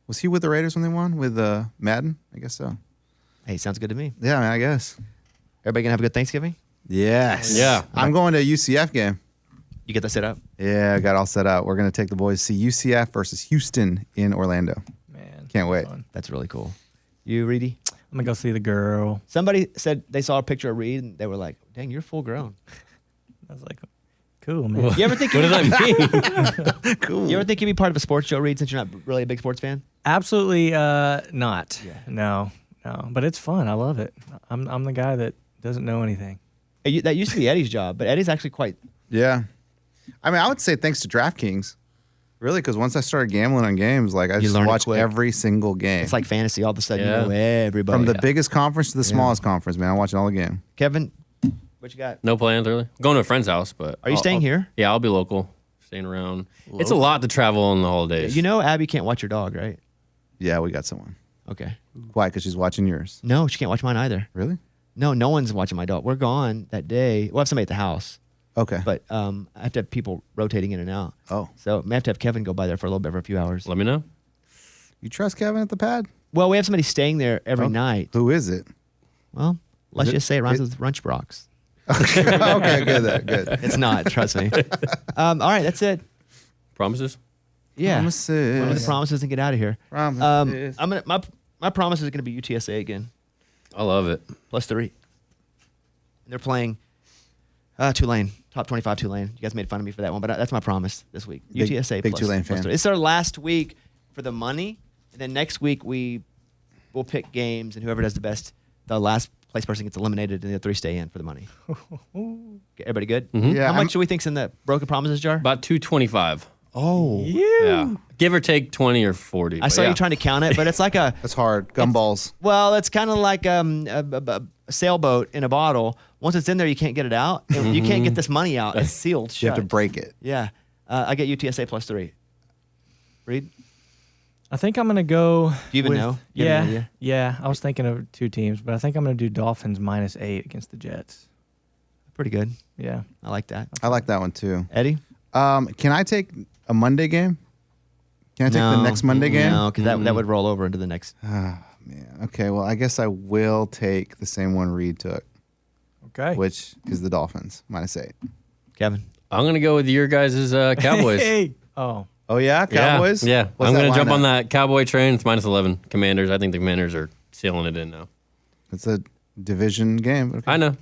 Speaker 3: Was he with the Raiders when they won? With Madden? I guess so.
Speaker 2: Hey, sounds good to me.
Speaker 3: Yeah, I guess.
Speaker 2: Everybody gonna have a good Thanksgiving?
Speaker 3: Yes.
Speaker 4: Yeah.
Speaker 3: I'm going to a UCF game.
Speaker 2: You get that set up?
Speaker 3: Yeah, I got all set up. We're going to take the boys to see UCF versus Houston in Orlando.
Speaker 8: Man.
Speaker 3: Can't wait.
Speaker 8: Fun.
Speaker 2: That's really cool. You, Reedy?
Speaker 8: I'm going to go see the girl.
Speaker 2: Somebody said they saw a picture of Reid, and they were like, dang, you're full grown.
Speaker 8: I was like, cool, man.
Speaker 2: You ever think
Speaker 4: What does that mean?
Speaker 3: Cool.
Speaker 2: You ever think you'd be part of a sports show, Reid, since you're not really a big sports fan?
Speaker 8: Absolutely not. Yeah. No. But it's fun. I love it. I'm the guy that doesn't know anything.
Speaker 2: That used to be Eddie's job, but Eddie's actually quite.
Speaker 3: Yeah. I mean, I would say thanks to DraftKings. Really, because once I started gambling on games, like I just
Speaker 2: learn it
Speaker 3: watch
Speaker 2: quick.
Speaker 3: every single game.
Speaker 2: It's like fantasy. All of a sudden,
Speaker 4: Yeah.
Speaker 2: you know everybody.
Speaker 3: from the biggest conference to the smallest conference, man. I'm watching all the game.
Speaker 2: Kevin, what you got?
Speaker 4: No plans, really. I'm going to a friend's house, but.
Speaker 2: Are you staying here?
Speaker 4: Yeah, I'll be local. Staying around. It's a lot to travel on the holidays.
Speaker 2: You know Abby can't watch your dog, right?
Speaker 3: Yeah, we got someone.
Speaker 2: Okay.
Speaker 3: Why? Because she's watching yours.
Speaker 2: No, she can't watch mine either.
Speaker 3: Really?
Speaker 2: No one's watching my dog. We're gone that day. We'll have somebody at the house,
Speaker 3: Okay.
Speaker 2: but I have to have people rotating in and out.
Speaker 3: Oh.
Speaker 2: So I may have to have Kevin go by there for a little bit for a few hours.
Speaker 4: Let me know.
Speaker 3: You trust Kevin at the pad?
Speaker 2: Well, we have somebody staying there every
Speaker 3: Oh.
Speaker 2: night.
Speaker 3: Who is it?
Speaker 2: Well, let's
Speaker 3: it-
Speaker 2: just say it rhymes with Runchbrox.
Speaker 3: Okay, good. Good.
Speaker 2: It's not, trust me. All right, that's it.
Speaker 4: Promises?
Speaker 2: Yeah.
Speaker 3: Promises.
Speaker 2: One of the promises and get out of here.
Speaker 3: Promises.
Speaker 2: I'm gonna my promise is gonna be UTSA again,
Speaker 4: I love it.
Speaker 2: +3. And they're playing Tulane, top 25 Tulane. You guys made fun of me for that one, but that's my promise this week.
Speaker 3: Big-
Speaker 2: UTSA
Speaker 3: big
Speaker 2: plus-
Speaker 3: Tulane
Speaker 2: plus
Speaker 3: fan.
Speaker 2: 3. It's our last week for the money, and then next week we'll pick games, and whoever does the last place person gets eliminated, and the other 3 stay in for the money. Okay, everybody good?
Speaker 3: Yeah,
Speaker 2: How
Speaker 3: I'm-
Speaker 2: much do we think's in the broken promises jar?
Speaker 4: About 225.
Speaker 2: Oh,
Speaker 4: Yeah. Give or take 20 or 40.
Speaker 2: I
Speaker 4: but
Speaker 2: saw
Speaker 4: yeah.
Speaker 2: you trying to count it, but it's like a
Speaker 3: That's hard. Gumballs.
Speaker 2: well, it's kind of like a sailboat in a bottle. Once it's in there, you can't get it out. And you can't get this money out. It's sealed shut.
Speaker 3: You have to break it.
Speaker 2: Yeah, I get UTSA +3. Reid,
Speaker 8: I think I'm going to go.
Speaker 2: do you even
Speaker 8: with-
Speaker 2: know? You have any idea?
Speaker 8: Yeah. I was thinking of 2 teams, but I think I'm going to do Dolphins -8 against the Jets.
Speaker 2: Pretty good.
Speaker 8: Yeah.
Speaker 2: I like that.
Speaker 3: I like that one too.
Speaker 2: Eddie,
Speaker 3: Can I take a Monday game? Can I take the next Monday game?
Speaker 2: No, because that would roll over into the next.
Speaker 3: Man. Okay, well, I guess I will take the same one Reid took,
Speaker 8: Okay.
Speaker 3: which is the Dolphins, -8.
Speaker 2: Kevin,
Speaker 4: I'm going to go with your guys' Cowboys.
Speaker 8: Hey. Oh.
Speaker 3: Oh, yeah? Cowboys?
Speaker 4: Yeah.
Speaker 3: What's
Speaker 4: I'm
Speaker 3: that
Speaker 4: going to jump
Speaker 3: lineup?
Speaker 4: on that Cowboy train. It's -11. Commanders. I think the Commanders are sealing it in now.
Speaker 3: It's a division game. Okay.
Speaker 4: I know.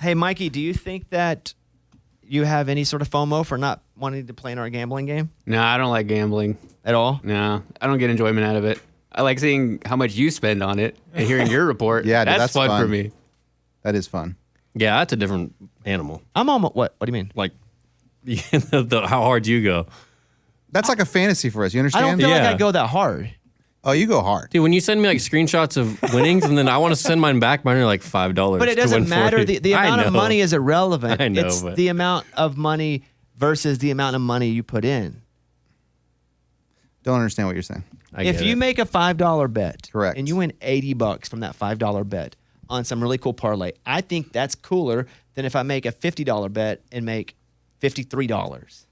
Speaker 2: hey Mikey, do you think that you have any sort of FOMO for not wanting to play in our gambling game
Speaker 10: No, I don't like gambling.
Speaker 2: at all?
Speaker 10: No, I don't get enjoyment out of it. I like seeing how much you spend on it and hearing your report.
Speaker 3: Yeah, dude,
Speaker 10: that's fun for me.
Speaker 3: That is fun.
Speaker 4: Yeah, that's a different animal.
Speaker 2: I'm almost what? What do you mean?
Speaker 4: Like, how hard you go.
Speaker 3: That's like a fantasy for us. You
Speaker 2: I
Speaker 3: understand?
Speaker 2: don't feel like
Speaker 4: Yeah.
Speaker 2: I go that hard.
Speaker 3: Oh, you go hard.
Speaker 4: Dude, when you send me like screenshots of winnings and then I want to send mine back, mine are like $5.
Speaker 2: But it
Speaker 4: to
Speaker 2: doesn't
Speaker 4: win
Speaker 2: matter.
Speaker 4: 40.
Speaker 2: The
Speaker 4: I
Speaker 2: amount of
Speaker 4: know.
Speaker 2: money is irrelevant.
Speaker 4: I know,
Speaker 2: It's
Speaker 4: but-
Speaker 2: the amount of money versus the amount of money you put in.
Speaker 3: Don't understand what you're saying.
Speaker 4: I
Speaker 2: If
Speaker 4: get
Speaker 2: you
Speaker 4: it.
Speaker 2: make a $5 bet,
Speaker 3: Correct.
Speaker 2: and you win $80 from that $5 bet on some really cool parlay, I think that's cooler than if I make a $50 bet and make $53.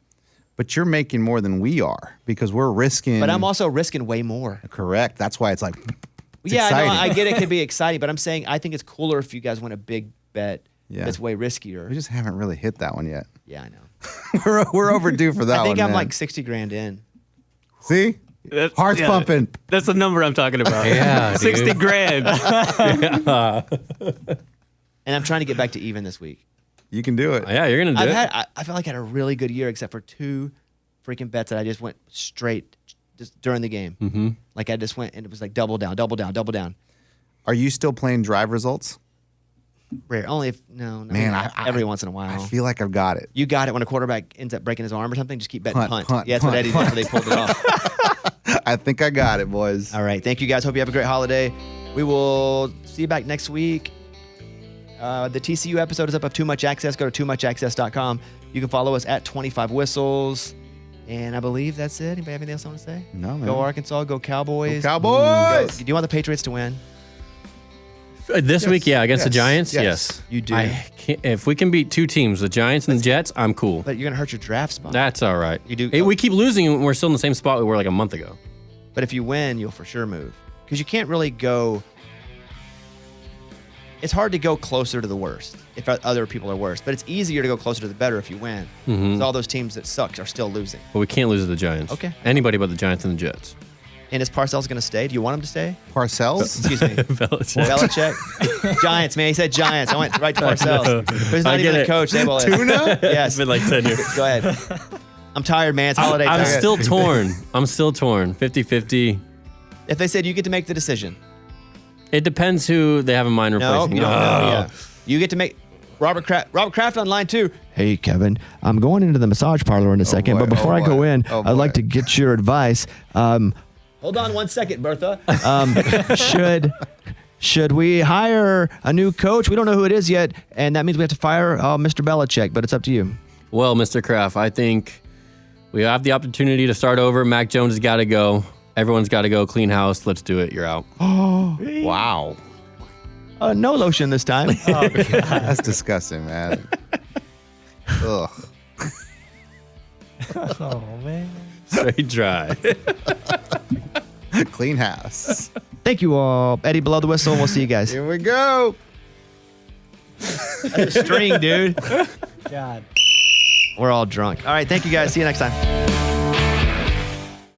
Speaker 3: But you're making more than we are because we're risking.
Speaker 2: But I'm also risking way more.
Speaker 3: correct. That's why it's like. It's
Speaker 2: Yeah, I know.
Speaker 3: exciting.
Speaker 2: I get it could be exciting, but I'm saying I think it's cooler if you guys win a big bet
Speaker 3: Yeah.
Speaker 2: that's way riskier.
Speaker 3: We just haven't really hit that one yet.
Speaker 2: Yeah, I know.
Speaker 3: we're overdue for that
Speaker 2: I think
Speaker 3: one.
Speaker 2: I'm
Speaker 3: man.
Speaker 2: like 60 grand in.
Speaker 3: See, heart's
Speaker 10: yeah.
Speaker 3: pumping.
Speaker 10: That's the number I'm talking about.
Speaker 4: Yeah, dude.
Speaker 10: 60 grand.
Speaker 2: And I'm trying to get back to even this week.
Speaker 3: You can do it.
Speaker 4: Yeah, you're going to do it.
Speaker 2: I feel like I had a really good year except for 2 freaking bets that I just went straight just during the game. Mm-hmm. Like I just went and it was like double down, double down, double down.
Speaker 3: Are you still playing drive results?
Speaker 2: Rare. Only if, no.
Speaker 3: Man,
Speaker 2: every once in a while.
Speaker 3: I feel like I've got it.
Speaker 2: You got it when a quarterback ends up breaking his arm or something. Just keep betting
Speaker 3: Punt,
Speaker 2: punt.
Speaker 3: punt,
Speaker 2: Yeah, that's what
Speaker 3: punt,
Speaker 2: Eddie did
Speaker 3: punt.
Speaker 2: until they pulled it off.
Speaker 3: I think I got it, boys.
Speaker 2: All right. Thank you guys. Hope you have a great holiday. We will see you back next week. The TCU episode is up of Too Much Access. Go to toomuchaccess.com. You can follow us at 25 Whistles. And I believe that's it. Anybody have anything else I want to say?
Speaker 3: No, man.
Speaker 2: Go Arkansas. Go Cowboys.
Speaker 3: Go Cowboys!
Speaker 2: Do you want the Patriots to win?
Speaker 4: This week, yeah, against the
Speaker 3: Yes.
Speaker 4: Giants,
Speaker 3: Yes.
Speaker 4: yes.
Speaker 2: You do.
Speaker 4: I can't, if we can beat 2 teams, the Giants and the Jets, I'm cool.
Speaker 2: But you're going to hurt your draft spot.
Speaker 4: That's all right.
Speaker 2: You do-
Speaker 4: Hey, we keep losing and we're still in the same spot we were like a month ago.
Speaker 2: But if you win, you'll for sure move. Because you can't really go. It's hard to go closer to the worst if other people are worse. But it's easier to go closer to the better if you win. Because all those teams that suck are still losing.
Speaker 4: But we can't lose to the Giants.
Speaker 2: Okay.
Speaker 4: Anybody but the Giants and the Jets.
Speaker 2: And is Parcells going to stay? Do you want him to stay?
Speaker 3: Parcells?
Speaker 2: Excuse me.
Speaker 4: Belichick.
Speaker 2: Belichick? Giants, man. He said Giants. I went right to Parcells. Who's not
Speaker 4: I
Speaker 2: even
Speaker 4: get
Speaker 2: the
Speaker 4: it.
Speaker 2: coach. Tuna?
Speaker 3: Tuna?
Speaker 2: Yes.
Speaker 4: It's been like 10 years.
Speaker 2: Go ahead. I'm tired, man. It's holiday
Speaker 4: I'm
Speaker 2: time.
Speaker 4: still torn. I'm still torn. 50-50.
Speaker 2: If they said you get to make the decision.
Speaker 4: It depends who they have in mind
Speaker 2: No,
Speaker 4: replacing.
Speaker 2: you don't know.
Speaker 4: Oh.
Speaker 2: Yeah. You get to make Robert Kraft on line 2. Hey, Kevin, I'm going into the massage parlor in a second,
Speaker 3: boy,
Speaker 2: but before
Speaker 3: oh
Speaker 2: I go
Speaker 3: boy,
Speaker 2: in,
Speaker 3: oh
Speaker 2: I'd like
Speaker 3: boy.
Speaker 2: to get your advice. Hold on 1 second, Bertha. Should we hire a new coach? We don't know who it is yet, and that means we have to fire Mr. Belichick, but it's up to you.
Speaker 4: Well, Mr. Kraft, I think we have the opportunity to start over. Mac Jones has got to go. Everyone's got to go. Clean house. Let's do it. You're out.
Speaker 3: Wow.
Speaker 2: No lotion this time.
Speaker 3: That's disgusting, man. Ugh.
Speaker 8: Oh, man.
Speaker 4: Straight dry.
Speaker 3: Clean house.
Speaker 2: Thank you all. Eddie, below the whistle. We'll see you guys.
Speaker 3: Here we go.
Speaker 2: That's a string, dude.
Speaker 8: God.
Speaker 2: We're all drunk. All right. Thank you guys. See you next time.